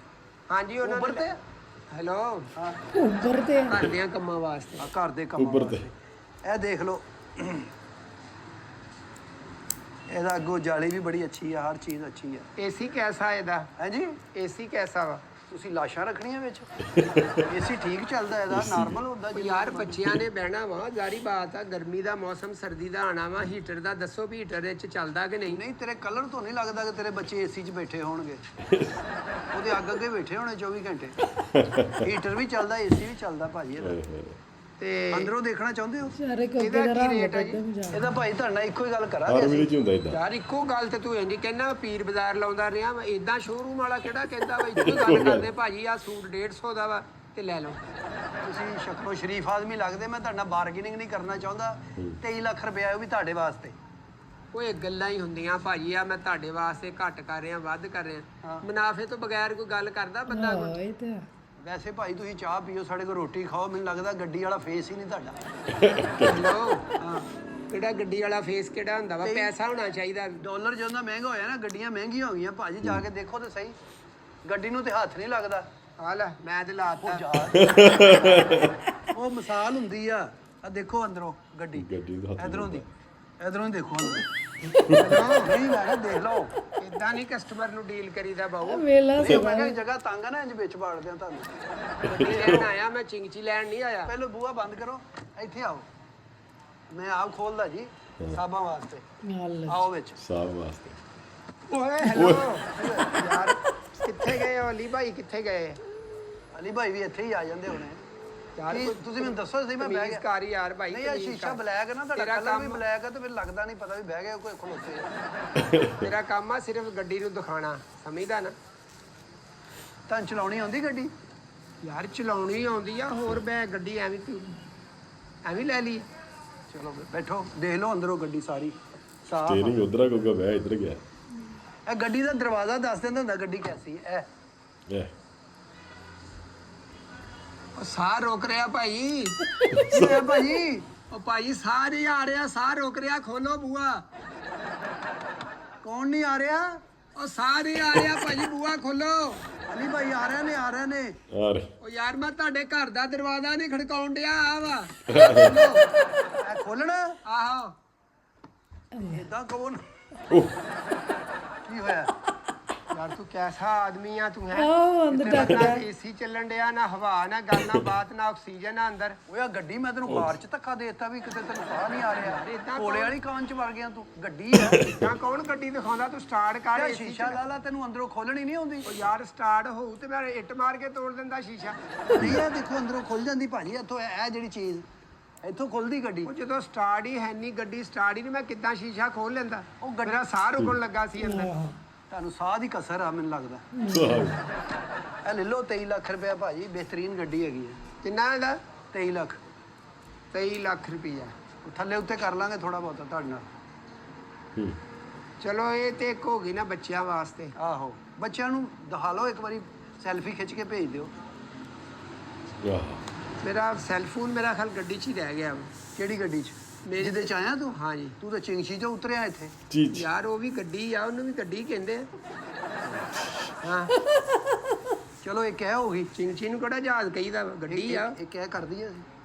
ਹਾਂਜੀ, ਉਹਨਾਂ ਉੱਪਰ ਤੇ ਹੈਲੋ, ਉੱਪਰ ਤੇ ਘਰ ਦਿਆਂ ਕੰਮਾਂ ਵਾਸਤੇ। ਆ ਘਰ ਦੇ ਕੰਮ ਉੱਪਰ ਤੇ ਇਹ ਦੇਖ ਲਓ, ਇਹਦਾ ਅੱਗੋਂ ਜਾਲੀ ਵੀ ਬੜੀ ਅੱਛੀ ਆ, ਹਰ ਚੀਜ਼ ਅੱਛੀ ਆ। ਏਸੀ ਕੈਸਾ ਇਹਦਾ? ਹਾਂਜੀ, ਏਸੀ ਕੈਸਾ ਵਾ? ਤੁਸੀਂ ਲਾਸ਼ਾਂ ਰੱਖਣੀਆਂ ਵਿੱਚ? ਏਸੀ ਠੀਕ ਚੱਲਦਾ ਇਹਦਾ, ਨਾਰਮਲ ਹੁੰਦਾ ਉਹ ਯਾਰ ਬੱਚਿਆਂ ਨੇ ਬਹਿਣਾ ਵਾ, ਜ਼ਾਰੀ ਬਾਤ ਆ, ਗਰਮੀ ਦਾ ਮੌਸਮ, ਸਰਦੀ ਦਾ ਆਣਾ ਵਾ, ਹੀਟਰ ਦਾ ਦੱਸੋ ਵੀ ਹੀਟਰ ਵਿੱਚ ਚੱਲਦਾ ਕਿ ਨਹੀਂ? ਨਹੀਂ, ਤੇਰੇ ਕਲਰ ਤੋਂ ਨਹੀਂ ਲੱਗਦਾ ਕਿ ਤੇਰੇ ਬੱਚੇ ਏਸੀ 'ਚ ਬੈਠੇ ਹੋਣਗੇ। ਉਹਦੇ ਅੱਗੇ ਬੈਠੇ ਹੋਣੇ 24 ਘੰਟੇ। ਹੀਟਰ ਵੀ ਚੱਲਦਾ, ਏਸੀ ਵੀ ਚੱਲਦਾ ਭਾਜੀ ਇਹਦਾ। ਤੇ ਅੰਦਰੋਂ ਦੇਖਣਾ ਚਾਹੁੰਦੇ ਹੋ? ਸਾਰੇ ਕੋਲ ਇਹਦਾ ਦਾ ਕੀ ਰੇਟ ਹੈ ਜੀ? ਇਹਦਾ ਭਾਈ ਤੁਹਾਡਾ ਇੱਕੋ ਹੀ ਗੱਲ ਹਰ ਕਰਾਂਗੇ ਵੀਡੀਓ 'ਚ ਹੁੰਦਾ ਇਦਾਂ। ਯਾਰ ਇੱਕੋ ਗੱਲ ਤੇ ਤੂੰ ਇੰਨੀ ਕਹਿੰਦਾ ਪੀਰ ਬਾਜ਼ਾਰ ਲਾਉਂਦਾ ਰਿਹਾ ਵਾ, ਇਦਾਂ ਸ਼ੋਰੂਮ ਵਾਲਾ ਕਿਹੜਾ ਕਹਿੰਦਾ ਵਾ? ਇੱਕੋ ਗੱਲ ਕਰਦੇ ਭਾਜੀ, ਆ ਸੂਟ 150 ਦਾ ਵਾ ਤੇ ਲੈ ਲਓ। ਤੁਸੀਂ ਸ਼ਕਲੋ ਸ਼ਰੀਫ ਆਦਮੀ ਲੱਗਦੇ, ਮੈਂ ਤੁਹਾਡਾ ਬਾਰਗੇਨਿੰਗ ਨਹੀਂ ਕਰਨਾ ਚਾਹੁੰਦਾ। 23 ਲੱਖ ਰੁਪਏ ਉਹ ਵੀ ਤੁਹਾਡੇ ਵਾਸਤੇ। ਓਏ ਗੱਲਾਂ ਹੀ ਹੁੰਦੀਆਂ ਭਾਜੀ, ਆ ਮੈਂ ਤੁਹਾਡੇ ਵਾਸਤੇ ਘੱਟ ਕਰ ਰਿਹਾ, ਵੱਧ ਕਰ ਰਿਹਾ। ਮੁਨਾਫੇ ਤੋਂ ਬਗੈਰ ਕੋਈ ਗੱਲ ਕਰਦਾ ਬੰਦਾ? ਹਾਂ ਇਹ ਤੇ ਹੈ। ਵੈਸੇ ਭਾਈ ਤੁਸੀਂ ਚਾਹ ਪੀਓ, ਸਾਡੇ ਕੋਲ ਰੋਟੀ ਖਾਓ। ਮੈਨੂੰ ਲੱਗਦਾ ਗੱਡੀ ਵਾਲਾ ਫੇਸ ਹੀ ਨਹੀਂ ਤੁਹਾਡਾ। ਹੈਲੋ, ਹਾਂ, ਕਿਹੜਾ ਗੱਡੀ ਵਾਲਾ ਫੇਸ ਕਿਹੜਾ ਹੁੰਦਾ ਵਾ? ਪੈਸਾ ਹੋਣਾ ਚਾਹੀਦਾ। ਡਾਲਰ ਜਦੋਂ ਦਾ ਮਹਿੰਗਾ ਹੋਇਆ ਨਾ, ਗੱਡੀਆਂ ਮਹਿੰਗੀਆਂ ਹੋ ਗਈਆਂ ਭਾਜੀ। ਜਾ ਕੇ ਦੇਖੋ ਤੇ ਸਹੀ, ਗੱਡੀ ਨੂੰ ਤੇ ਹੱਥ ਨਹੀਂ ਲੱਗਦਾ। ਆ ਲੈ, ਮੈਂ ਤੇ ਲਾਤਾ। ਉਹ ਮਿਸਾਲ ਹੁੰਦੀ ਆ। ਆ ਦੇਖੋ ਅੰਦਰੋਂ ਗੱਡੀ, ਗੱਡੀ ਦਾ ਹੱਥ ਇਧਰੋਂ ਦੀ, ਇਧਰੋਂ ਦੇਖੋ ਅੰਦਰੋਂ। ਨਹੀਂ ਮੈਂ ਕਿਹਾ ਦੇਖ ਲਓ। ਇਦਾਂ ਨਹੀਂ ਕਸਟਮਰ ਨੂੰ ਡੀਲ ਕਰੀਦਾ ਬਾਊ। ਵੇਲਾ ਨਹੀਂ, ਮੈਂ ਕਿਹਾ ਜਗ੍ਹਾ ਤੰਗ ਆ ਨਾ, ਇੰਜ ਵਿੱਚ ਬਾੜਦੇ ਆ ਤੁਹਾਨੂੰ। ਗੱਡੀ ਲੈਣ ਆਇਆ ਮੈਂ, ਚਿੰਗਚੀ ਲੈਣ ਨਹੀਂ ਆਇਆ। ਪਹਿਲਾਂ ਬੂਹਾ ਬੰਦ ਕਰੋ, ਇੱਥੇ ਆਓ। ਮੈਂ ਆਪ ਖੋਲਦਾ ਜੀ ਸਾਬਾਂ ਵਾਸਤੇ। ਨਾਲ ਆਓ ਵਿੱਚ। ਸਾਹ ਵਾਸਤੇ। ਓਏ ਹੈਲੋ ਯਾਰ, ਕਿੱਥੇ ਗਏ ਹੋ ਅਲੀ ਭਾਈ? ਕਿੱਥੇ ਗਏ? ਅਲੀ ਭਾਈ ਵੀ ਇੱਥੇ ਹੀ ਆ ਜਾਂਦੇ ਹੋਣੇ। ਯਾਰ ਕੀ ਤੁਸੀਂ ਮੈਨੂੰ ਦੱਸੋ ਸਹੀ, ਮੈਂ ਬਹਿ ਤਮੀਜ਼ ਗਿਆ। ਕਰ ਯਾਰ ਭਾਈ। ਨਹੀਂ, ਇਹ ਤਮੀਜ਼ ਸ਼ੀਸ਼ਾ ਕਰ। ਬਲੈਕ ਹੈ ਨਾ, ਤੁਹਾਡਾ ਤੇਰਾ ਕਲਰ ਵੀ ਕੰਮ- ਬਲੈਕ ਹੈ, ਤੇ ਫਿਰ ਲੱਗਦਾ ਨਹੀਂ ਪਤਾ ਵੀ ਬਹਿ ਗਿਆ ਕੋਈ ਖਲੋਤੇ ਆ। ਤੇਰਾ ਕੰਮ ਆ ਸਿਰਫ ਗੱਡੀ ਨੂੰ ਦਿਖਾਣਾ, ਸਮਝਦਾ ਨਾ? ਤੁਹਾਨੂੰ ਚਲਾਉਣੀ ਆਉਂਦੀ ਗੱਡੀ? ਯਾਰ ਚਲਾਉਣੀ ਆਉਂਦੀ ਆ, ਹੋਰ ਮੈਂ ਗੱਡੀ ਐਵੇਂ ਤੂੰ ਐਵੇਂ ਲੈ ਲਈ? ਚਲੋ ਬੈਠੋ, ਦੇਖ ਲਓ ਅੰਦਰੋਂ ਗੱਡੀ ਸਾਰੀ ਸਾਫ। ਸਟੀਅਰਿੰਗ ਉਧਰ ਆ, ਕੋਈ ਬਹਿ ਇੱਧਰ ਗਿਆ। ਇਹ ਗੱਡੀ ਦਾ ਦਰਵਾਜ਼ਾ ਦੱਸ ਦਿੰਦਾ ਹੁੰਦਾ ਗੱਡੀ ਕੈਸੀ ਹੈ। ਇਹ ਉਹ ਸਾਹ ਰੋਕ ਰਿਹਾ ਭਾਈ। ਕੀ ਹੋਇਆ ਭਾਜੀ? ਉਹ ਭਾਈ ਸਾਹ ਨਹੀਂ ਆ ਰਿਹਾ, ਸਾਹ ਰੋਕ ਰਿਹਾ, ਖੋਲੋ ਬੂਆ। ਕੌਣ ਨਹੀਂ ਆ ਰਿਹਾ? ਉਹ ਸਾਹ ਨਹੀਂ ਆ ਰਿਹਾ ਭਾਜੀ, ਬੂਆ ਖੋਲੋ। ਅਲੀ ਭਾਈ ਆ ਰਹੇ ਨੇ, ਆ ਰਹੇ ਨੇ। ਯਾਰ ਉਹ ਯਾਰ ਮੈਂ ਤੁਹਾਡੇ ਘਰ ਦਾ ਦਰਵਾਜ਼ਾ ਨਹੀਂ ਖੜਕਾਉਣ ਡਿਆ, ਆ ਵਾ। ਇਹ ਖੋਲਣਾ? ਆਹੋ, ਇਦਾਂ ਕਹੋ ਨਾ। ਉਹ ਕੀ ਹੋਇਆ? ਯਾਰ ਤੂੰ ਕੈਸਾ ਆਦਮੀ ਆ ਤੂੰ? ਹੈ ਆਹ ਅੰਦਰ ਨਾ ਏਸੀ ਚੱਲਣ ਡਿਆ, ਨਾ ਹਵਾ, ਨਾ ਗੱਲ, ਨਾ ਬਾਤ, ਨਾ ਆਕਸੀਜਨ ਆ ਅੰਦਰ। ਓਏ ਆ ਗੱਡੀ ਮੈਂ ਤੈਨੂੰ ਕਾਰ 'ਚ ਧੱਕਾ ਦੇ ਦਿੱਤਾ ਵੀ ਕਿਤੇ ਤੈਨੂੰ ਸਾਹ ਨਹੀਂ ਆ ਰਿਹਾ। ਏਦਾਂ ਕੋਲੇ ਵਾਲੀ ਕਾਨ 'ਚ ਵੜ ਗਿਆ ਤੂੰ। ਗੱਡੀ ਆ। ਤਾਂ ਕੌਣ ਗੱਡੀ ਦਿਖਾਉਂਦਾ? ਤੂੰ ਸਟਾਰਟ ਕਰ ਇਹ AC ਸ਼ੀਸ਼ਾ ਲਾ ਲਾ, ਤੈਨੂੰ ਅੰਦਰੋਂ ਖੋਲਣੀ ਨਹੀਂ ਆਉਂਦੀ? ਉਹ ਯਾਰ ਸਟਾਰਟ ਹੋਊ ਤੇ ਮੈਂ ਇੱਟ ਮਾਰ ਕੇ ਤੋੜ ਦਿੰਦਾ ਸ਼ੀਸ਼ਾ। ਨਹੀਂ, ਇਹ ਦੇਖੋ ਅੰਦਰੋਂ ਖੁੱਲ ਜਾਂਦੀ ਭਾਜੀ। ਇੱਥੋਂ ਇਹ ਜਿਹੜੀ ਚੀਜ਼ ਇੱਥੋਂ ਖੁੱਲਦੀ ਗੱਡੀ। ਉਹ ਜਦੋਂ ਸਟਾਰਟ ਹੀ ਹੈ ਨਹੀਂ, ਗੱਡੀ ਸਟਾਰਟ ਹੀ ਨਹੀਂ, ਮੈਂ ਕਿੱਦਾਂ ਸ਼ੀਸ਼ਾ ਖੋਲ ਲੈਂਦਾ? ਉਹ ਗੱਡੀ- ਮੇਰਾ ਸਾਹ ਰੁਕਣ ਲੱਗਾ ਸੀ ਅੰਦਰ। ਤੁਹਾਨੂੰ ਸਾਹ ਦੀ ਕਸਰ ਆ ਮੈਨੂੰ ਲੱਗਦਾ। ਇਹ ਲੈ ਲਓ 23 ਲੱਖ ਰੁਪਇਆ ਭਾਜੀ, ਬਿਹਤਰੀਨ ਗੱਡੀ ਹੈਗੀ ਹੈ। ਕਿੰਨਾ ਇਹਦਾ? 23 ਲੱਖ। 23 ਲੱਖ ਰੁਪਈਆ। ਥੱਲੇ ਉੱਤੇ ਕਰ ਲਾਂਗੇ ਥੋੜਾ ਬਹੁਤਾ ਤੁਹਾਡੇ ਨਾਲ। ਹੂੰ ਚਲੋ ਇਹ ਤੇ ਇੱਕ ਹੋ ਗਈ ਨਾ ਬੱਚਿਆਂ ਵਾਸਤੇ। ਆਹੋ, ਬੱਚਿਆਂ ਨੂੰ ਦਿਖਾ ਲਓ ਇੱਕ ਵਾਰੀ, ਸੈਲਫੀ ਖਿੱਚ ਕੇ ਭੇਜ ਦਿਓ। ਆਹ ਮੇਰਾ ਸੈੱਲ ਫੋਨ ਮੇਰਾ ਖਿਆਲ ਗੱਡੀ 'ਚ ਹੀ ਰਹਿ ਗਿਆ ਵਾ। ਕਿਹੜੀ ਗੱਡੀ 'ਚ? ਜਿਹਦੇ 'ਚ ਆਇਆ ਤੂੰ? ਹਾਂਜੀ। ਤੂੰ ਤਾਂ ਚਿੰਗਸ਼ੀ 'ਚੋਂ ਉਤਰਿਆ ਇੱਥੇ। ਚੀਜ਼ ਯਾਰ ਉਹ ਵੀ ਗੱਡੀ ਆ, ਉਹਨੂੰ ਵੀ ਗੱਡੀ ਕਹਿੰਦੇ ਆ। ਹਾਂ, ਚਲੋ ਇੱਕ ਇਹ ਹੋ ਗਈ। ਚਿੰਚੀ ਨੂੰ ਕਿਹੜਾ ਜਹਾਜ਼ ਕਹੀਦਾ ਵਾ? ਗੱਡੀ ਆ। ਇੱਕ ਇਹ ਕਰਦੀ ਹੈ।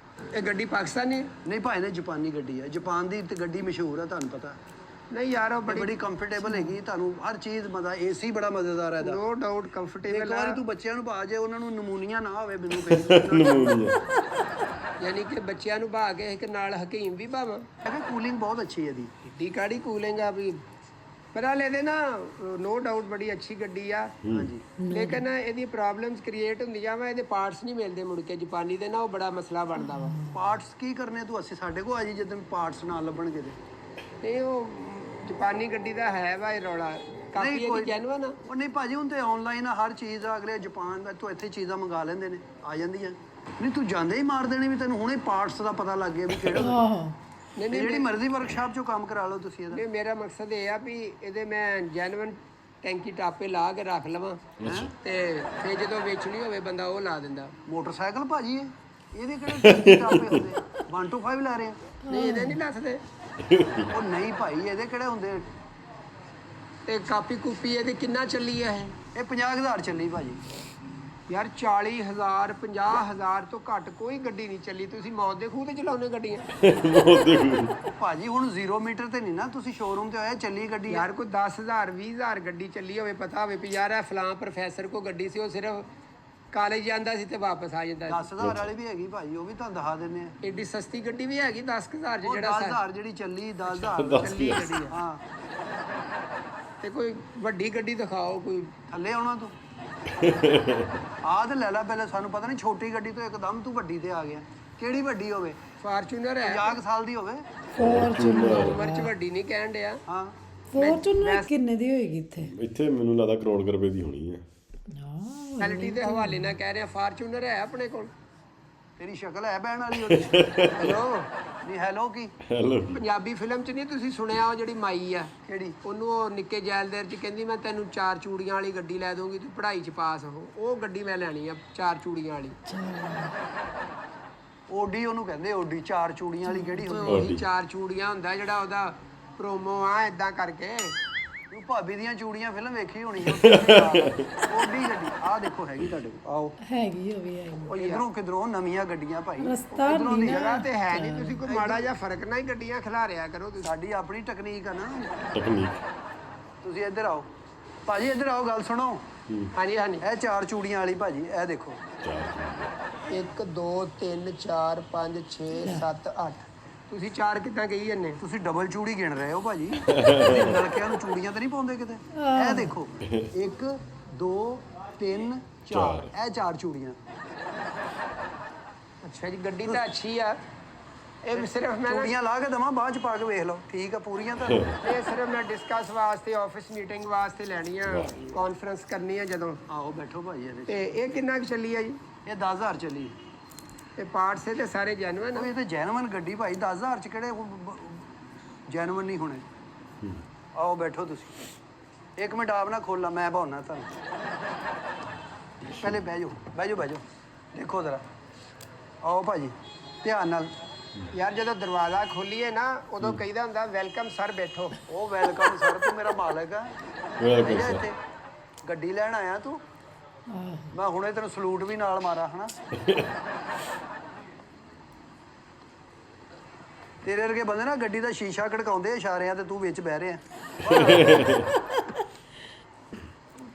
ਇਹ ਗੱਡੀ ਪਾਕਿਸਤਾਨੀ? ਨਹੀਂ ਭਾਈ ਨੇ ਜਾਪਾਨੀ ਗੱਡੀ ਹੈ। ਜਾਪਾਨ ਦੀ ਤੇ ਗੱਡੀ ਮਸ਼ਹੂਰ ਆ, ਤੁਹਾਨੂੰ ਪਤਾ। ਨਹੀਂ ਯਾਰ, ਉਹ ਬੜੀ ਕੰਫਰਟੇਬਲ ਹੈਗੀ, ਤੁਹਾਨੂੰ ਹਰ ਚੀਜ਼ ਮਜ਼ਾ। ਏਸੀ ਬੜਾ ਮਜ਼ੇਦਾਰ ਹੈ ਇਹਦਾ। ਨੋ ਡਾਊਟ ਇੱਕ ਕੰਫਰਟੇਬਲ ਵਾਰੀ ਆ। ਤੂੰ ਬੱਚਿਆਂ ਨੂੰ ਪਾ ਜੇ, ਉਹਨਾਂ ਨੂੰ ਨਮੂਨੀਆ ਨਾ ਹੋਵੇ ਮੈਨੂੰ ਕਹੀ। ਨਮੂਨੀਆ। ਯਾਨੀ ਕਿ ਬੱਚਿਆਂ ਨੂੰ ਭਾ ਕੇ ਇੱਕ ਨਾਲ ਹਕੀਮ ਵੀ ਭਾਵਾਂ। ਇਹ ਕੂਲਿੰਗ ਬਹੁਤ ਅੱਛੀ ਹੈ ਇਹਦੀ। ਏਡੀ ਕਾੜੀ ਕੂਲਿੰਗ ਆ ਵੀ। ਪਰ ਆ ਲੈਦੇ ਨਾ, ਨੋ ਡਾਊਟ ਬੜੀ ਅੱਛੀ ਗੱਡੀ ਆ। ਹਾਂਜੀ। ਲੇਕਿਨ ਇਹਦੀ ਪ੍ਰੋਬਲਮਸ ਕ੍ਰੀਏਟ ਹੁੰਦੀਆਂ ਵਾ, ਇਹਦੇ ਪਾਰਟਸ ਨਹੀਂ ਮਿਲਦੇ ਮੁੜ ਕੇ। ਜਾਪਾਨੀ ਦੇ ਨਾ ਉਹ ਬੜਾ ਮਸਲਾ ਬਣਦਾ ਵਾ। ਪਾਰਟਸ ਕੀ ਕਰਨੇ ਤੂੰ? ਅਸੀਂ ਸਾਡੇ ਕੋਲ ਆ ਜੀ ਜਦੋਂ ਪਾਰਟਸ ਨਾ ਲੱਭਣਗੇ ਤੇ। ਨਹੀਂ ਉਹ ਜਾਪਾਨੀ ਗੱਡੀ ਦਾ ਹੈ ਵਾ ਇਹ ਰੌਲਾ। ਕਾਪੀ ਇਹਦੀ ਜੈਨੂਅਨ ਆ। ਉਹ ਨਹੀਂ ਭਾਜੀ, ਹੁਣ ਤੇ ਆਨਲਾਈਨ ਆ ਹਰ ਚੀਜ਼ ਆ। ਅਗਲੇ ਜਾਪਾਨ ਦਾ ਤੋਂ ਇੱਥੇ ਚੀਜ਼ਾਂ ਮੰਗਾ ਲੈਂਦੇ ਨੇ, ਆ ਜਾਂਦੀਆਂ। ਨਹੀਂ ਤੂੰ ਜਾਂਦੇ ਹੀ ਮਾਰ ਦੇਣੇ ਵੀ ਤੈਨੂੰ ਹੁਣੇ ਪਾਰਟਸ ਦਾ ਪਤਾ ਲੱਗ ਗਿਆ ਵੀ ਕਿਹੜਾ। ਆਹੋ ਨਹੀਂ ਜਿਹੜੀ ਮਰਜ਼ੀ ਵਰਕਸ਼ਾਪ 'ਚੋਂ ਕੰਮ ਕਰਾ ਲਓ ਤੁਸੀਂ ਇਹਦਾ। ਨਹੀਂ, ਮੇਰਾ ਮਕਸਦ ਇਹ ਆ ਵੀ ਇਹਦੇ ਮੈਂ ਜੈਨੂਅਨ ਟੈਂਕੀ ਟਾਪੇ ਲਾ ਕੇ ਰੱਖ ਲਵਾਂ ਤੇ ਫਿਰ ਜਦੋਂ ਵੇਚਣੀ ਹੋਵੇ ਬੰਦਾ ਉਹ ਲਾ ਦਿੰਦਾ। ਮੋਟਰਸਾਈਕਲ ਭਾਜੀ ਇਹਦੇ ਕਿਹੜੇ ਟਾਪੇ ਹੁੰਦੇ 1 to 5 ਲੈ ਰਹੇ ਆ? ਨਹੀਂ ਇਹਦੇ ਨਹੀਂ ਲੱਥਦੇ। ਉਹ ਨਹੀਂ ਭਾਈ ਇਹਦੇ ਕਿਹੜੇ ਹੁੰਦੇ? ਤੇ ਕਾਪੀ ਕੂਪੀ ਇਹਦੀ ਕਿੰਨਾ ਚੱਲੀ ਆ ਇਹ 50,000 ਚੱਲੀ ਭਾਜੀ। ਯਾਰ 40,000 50,000 ਤੋਂ ਘੱਟ ਕੋਈ ਗੱਡੀ ਨਹੀਂ ਚੱਲੀ। ਤੁਸੀਂ ਮੌਤ ਦੇ ਖੂਹ ਤੇ ਚਲਾਉਂਦੇ ਗੱਡੀਆਂ। ਭਾਜੀ ਹੁਣ 0 ਮੀਟਰ ਤੇ ਨਹੀਂ ਨਾ, ਤੁਸੀਂ ਸ਼ੋਰੂਮ ਤੇ ਆਇਆ ਚੱਲੀ ਗੱਡੀ। ਯਾਰ ਕੋਈ 10,000 20,000 ਗੱਡੀ ਚੱਲੀ ਹੋਵੇ, ਪਤਾ ਹੋਵੇ ਵੀ ਯਾਰ ਇਹ ਫਲਾਂ ਪ੍ਰੋਫੈਸਰ ਕੋ ਗੱਡੀ ਸੀ, ਉਹ ਸਿਰਫ ਕਾਲਜ ਜਾਂਦਾ ਸੀ ਤੇ ਵਾਪਸ ਆ ਜਾਂਦਾ 10,000 ਵਾਲੀ ਵੀ ਹੈਗੀ ਭਾਜੀ, ਉਹ ਵੀ ਤੁਹਾਨੂੰ ਦਿਖਾ ਦਿੰਦੇ ਆ। ਸੀ। ਏਡੀ ਸਸਤੀ ਗੱਡੀ ਵੀ ਹੈਗੀ 10,000 ਚ ਉਹ ਜਿਹੜਾ 10,000 ਜਿਹੜੀ ਚੱਲੀ 10,000 ਚੱਲੀ ਗੱਡੀ ਆ। ਹਾਂ ਤੇ ਕੋਈ ਵੱਡੀ ਗੱਡੀ ਦਿਖਾਓ ਕੋਈ। ਥੱਲੇ ਆਉਣਾ ਤੂੰ ਆਹ ਤੇ ਲੈ ਲੈ ਪਹਿਲੇ, ਸਾਨੂੰ ਪਤਾ ਨਹੀਂ ਛੋਟੀ ਗੱਡੀ ਤੋਂ ਇੱਕਦਮ ਤੂੰ ਵੱਡੀ ਤੇ ਆ ਗਿਆ। ਕਿਹੜੀ ਵੱਡੀ ਹੋਵੇ? ਫਾਰਚੂਨਰ ਹੈ 50 ਸਾਲ ਦੀ ਹੋਵੇ। ਫੋਰਚੂਨਰ ਉਮਰ ਚ ਵੱਡੀ ਨਹੀਂ ਕਹਿਣ ਡਿਆ। ਹਾਂ ਫੋਰਚੂਨਰ ਕਿੰਨੇ ਦੀ ਹੋਏਗੀ ਇੱਥੇ ਮੈਨੂੰ ਲੱਗਦਾ ਕਰੋੜ ਕੁ ਰੁਪਏ ਦੀ ਹੋਣੀ ਹੈ। ਕੁਆਲਿਟੀ ਦੇ ਹਵਾਲੇ ਨਾਲ ਕਹਿ ਰਿਹਾ ਫਾਰਚੂਨਰ ਹੈ ਆਪਣੇ ਕੋਲ। ਤੇਰੀ ਸ਼ਕਲ ਹੈ ਬਹਿਣ ਵਾਲੀ ਉਹਦੀ। ਹੈਲੋ ਨਹੀਂ ਹੈਲੋ ਕੀ? ਹੈਲੋ ਪੰਜਾਬੀ ਫਿਲਮ ਚ ਨਹੀਂ ਤੁਸੀਂ ਸੁਣਿਆ ਉਹ ਜਿਹੜੀ ਮਾਈ ਆ ਕਿਹੜੀ? ਉਹਨੂੰ ਉਹ ਨਿੱਕੇ ਜੈਲਦਾਰ ਚ ਕਹਿੰਦੀ ਮੈਂ ਤੈਨੂੰ 4 ਚੂੜੀਆਂ ਵਾਲੀ ਗੱਡੀ ਲੈ ਦੂੰਗੀ, ਤੂੰ ਪੜ੍ਹਾਈ ਚ ਪਾਸ ਹੋ। ਉਹ ਗੱਡੀ ਮੈਂ ਲੈਣੀ ਆ 4 ਚੂੜੀਆਂ ਵਾਲੀ। ਓਡੀ ਉਹਨੂੰ ਕਹਿੰਦੇ, ਓਡੀ 4 ਚੂੜੀਆਂ ਵਾਲੀ ਕਿਹੜੀ ਹੁੰਦੀ? ਉਹੀ 4 ਚੂੜੀਆਂ ਹੁੰਦਾ ਜਿਹੜਾ ਉਹਦਾ ਪ੍ਰੋਮੋ ਆ ਇਦਾਂ ਕਰਕੇ। ਤੂੰ ਭਾਬੀ ਦੀਆਂ ਚੂੜੀਆਂ ਫਿਲਮ ਵੇਖੀ ਹੋਣੀ ਹੈ। ਓਡੀ ਗੱਡੀ ਆਹ ਦੇਖੋ ਹੈਗੀ ਤੁਹਾਡੇ ਕੋਲ। ਆਓ ਹੈਗੀ ਹੋਵੇ ਹੈਗੀ। ਇਧਰੋਂ ਕਿਧਰੋਂ ਨਵੀਆਂ ਗੱਡੀਆਂ ਭਾਈ। ਰਸਤਾ ਉੱਧਰੋਂ ਦੀ ਨਹੀਂ ਜਗ੍ਹਾ ਤੇ ਹੈ ਨਹੀਂ, ਤੁਸੀਂ ਕੋਈ ਮਾੜਾ ਜਿਹਾ ਫਰਕ ਨਾਲ ਹੀ ਗੱਡੀਆਂ ਖਿਲਾਰਿਆ ਕਰੋ ਤੁਸੀਂ। ਸਾਡੀ ਆਪਣੀ ਟੈਕਨੀਕ ਆ ਨਾ। ਟੈਕਨੀਕ। ਤੁਸੀਂ ਇੱਧਰ ਆਓ ਭਾਜੀ, ਇੱਧਰ ਆਓ ਗੱਲ ਸੁਣੋ। ਹਾਂਜੀ ਹਾਂਜੀ। ਇਹ 4 ਚੂੜੀਆਂ ਵਾਲੀ ਭਾਜੀ, ਇਹ ਦੇਖੋ। 1 2 3 4 5 6 7 8 ਤੁਸੀਂ 4 ਕਿੱਦਾਂ ਗਈ ਜੰਨੇ? ਤੁਸੀਂ ਡਬਲ ਚੂੜੀ ਗਿਣ ਰਹੇ ਹੋ ਭਾਜੀ। ਤੁਸੀਂ ਨਲਕਿਆਂ ਨੂੰ ਚੂੜੀਆਂ ਤਾਂ ਨਹੀਂ ਪਾਉਂਦੇ ਕਿਤੇ? ਇਹ ਦੇਖੋ 1 2 3 4 ਇਹ 4 ਚੂੜੀਆਂ। ਅੱਛਾ ਜੀ, ਗੱਡੀ ਤਾਂ ਅੱਛੀ ਆ। ਇਹ ਸਿਰਫ ਮੈਂ ਨਾ ਚੂੜੀਆਂ ਲਾ ਕੇ ਦਵਾਂ, ਬਾਅਦ ਚ ਪਾ ਕੇ ਵੇਖ ਲਓ। ਠੀਕ ਆ ਪੂਰੀਆਂ ਤਾਂ। ਇਹ ਸਿਰਫ ਮੈਂ ਡਿਸਕਸ ਵਾਸਤੇ, ਆਫਿਸ ਮੀਟਿੰਗ ਵਾਸਤੇ ਲੈਣੀ ਆ, ਕਾਨਫਰੰਸ ਕਰਨੀ ਆ ਜਦੋਂ। ਆਓ ਬੈਠੋ ਭਾਜੀ ਇਹਦੇ ਚ। ਤੇ ਇਹ ਕਿੰਨਾ ਕੁ ਚੱਲੀ ਆ ਜੀ? ਇਹ 10,000 ਚੱਲੀ। ਤੇ ਪਾਰਟਸ ਤੇ ਸਾਰੇ ਜੈਨੂਇਨ ਉਹ ਇਹ ਤੇ ਜੈਨੂਇਨ ਗੱਡੀ ਭਾਈ, 10,000 ਚ ਕਿਹੜੇ ਜੈਨੂਇਨ ਨਹੀਂ ਹੋਣੇ। ਆਓ ਬੈਠੋ ਤੁਸੀਂ। 1 ਮਿੰਟ ਆਪ ਨਾ ਖੋਲ੍ਹਾਂ, ਮੈਂ ਭਾਉਣਾ ਤੁਹਾਨੂੰ। ਪਹਿਲੇ ਬਹਿ ਜਾਓ ਬਹਿ ਜਾਓ ਬਹਿ ਜਾਓ। ਦੇਖੋ ਜ਼ਰਾ। ਆਓ ਭਾਜੀ ਧਿਆਨ ਨਾਲ। ਯਾਰ ਜਦੋਂ ਦਰਵਾਜ਼ਾ ਖੋਲੀਏ ਨਾ ਉਦੋਂ ਕਹੀਦਾ ਹੁੰਦਾ ਵੈਲਕਮ ਸਰ ਬੈਠੋ। ਉਹ ਵੈਲਕਮ ਸਰ, ਤੂੰ ਮੇਰਾ ਮਾਲਕ ਆ। ਵੈਲਕਮ ਬਹਿ ਜਾ ਸਰ। ਇੱਥੇ। ਗੱਡੀ ਲੈਣ ਆਇਆ ਤੂੰ? ਮੈਂ ਹੁਣੇ ਤੈਨੂੰ ਸਲੂਟ ਵੀ ਨਾਲ ਮਾਰਾ ਹਨਾ। ਤੇਰੇ ਵਰਗੇ ਬੰਦੇ ਨਾ ਗੱਡੀ ਦਾ ਸ਼ੀਸ਼ਾ ਖੜਕਾਉਂਦੇ ਇਸ਼ਾਰਿਆਂ ਤੇ, ਤੂੰ ਵਿੱਚ ਬਹਿ ਰਿਹਾ।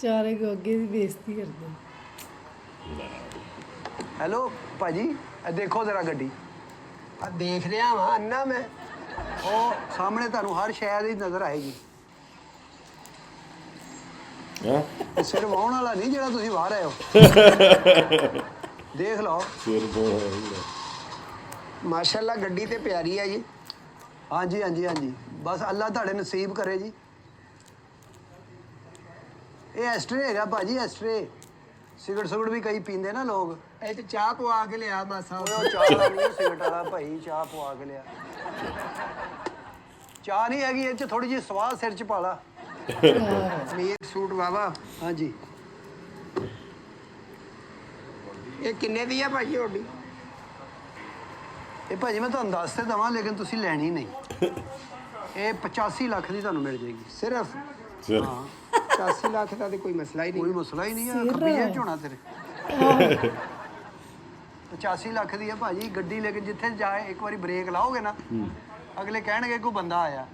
ਚਾਰੇ ਕੋ ਅੱਗੇ ਦੀ ਬੇਇੱਜ਼ਤੀ ਕਰਦੇ। ਹੈਲੋ ਭਾਜੀ, ਇਹ ਦੇਖੋ ਜ਼ਰਾ ਗੱਡੀ। ਆ ਦੇਖ ਰਿਹਾ ਵਾਂ ਅੰਨਾ ਮੈਂ। ਉਹ ਸਾਹਮਣੇ ਤੁਹਾਨੂੰ ਹਰ ਸ਼ੈ ਦੀ ਨਜ਼ਰ ਆਏਗੀ। ਹਾਂ ਇਹ ਸਿਰ ਵਾਹੁਣ ਵਾਲਾ ਨਹੀਂ ਜਿਹੜਾ ਤੁਸੀਂ ਵਾਹ ਰਹੇ ਹੋ। ਦੇਖ ਲਓ। ਸਿਰ ਤੋਂ ਮਾਸ਼ਾਅੱਲਾ ਗੱਡੀ ਤੇ ਪਿਆਰੀ ਆ ਜੀ। ਹਾਂਜੀ ਹਾਂਜੀ ਹਾਂਜੀ, ਬਸ ਅੱਲਾ ਤੁਹਾਡੇ ਨਸੀਬ ਕਰੇ ਜੀ। ਇਹ ਐਸਟਰੇ ਹੈਗਾ ਭਾਜੀ, ਐਸਟਰੇ। ਸਿਗਰਟ ਸੁਗਰਟ ਵੀ ਕਈ ਪੀਂਦੇ ਨਾ ਲੋਕ। ਇਹ ਤੇ ਚਾਹ ਪਵਾ ਕੇ ਲਿਆ ਮਾਸਾ। ਉਹ ਚਾਹ ਵਾਲਾ ਨਹੀਂ, ਸਿਗਰਟ ਵਾਲਾ ਭਾਈ, ਚਾਹ ਪਵਾ ਕੇ ਲਿਆ। ਚਾਹ ਨਹੀਂ ਹੈਗੀ ਇਹ ਚ, ਥੋੜੀ ਜਿਹੀ ਸਵਾਦ ਸਿਰ ਚ ਪਾ ਲਾ। ਮੀਰ ਸੂਟ ਵਾਵਾ। ਹਾਂਜੀ ਇਹ ਕਿੰਨੇ ਦੀ ਆ ਭਾਜੀ ਤੁਹਾਡੀ? ਇਹ ਭਾਜੀ ਮੈਂ ਤੁਹਾਨੂੰ ਦੱਸ ਤੇ ਦਵਾਂ, ਲੇਕਿਨ ਤੁਸੀਂ ਲੈਣੀ ਨਹੀਂ। ਇਹ 85 ਲੱਖ ਦੀ ਤੁਹਾਨੂੰ ਮਿਲ ਜਾਏਗੀ। ਸਿਰਫ ਸਿਰ 85 ਲੱਖ ਦਾ ਤੇ ਕੋਈ ਮਸਲਾ ਹੀ ਕੋਈ ਨਹੀਂ। ਮਸਲਾ ਹੀ ਨਹੀਂ ਆ। ਖੱਬੀ ਜੇਬ ਚ ਹੋਣਾ ਤੇਰੇ। 85 ਲੱਖ ਦੀ ਹੈ ਭਾਜੀ ਗੱਡੀ, ਲੇਕਿਨ ਜਿੱਥੇ ਜਾਏ ਇੱਕ ਵਾਰੀ ਬ੍ਰੇਕ ਲਾਓਗੇ ਨਾ, ਅਗਲੇ ਕਹਿਣਗੇ ਕੋਈ ਬੰਦਾ ਆਇਆ,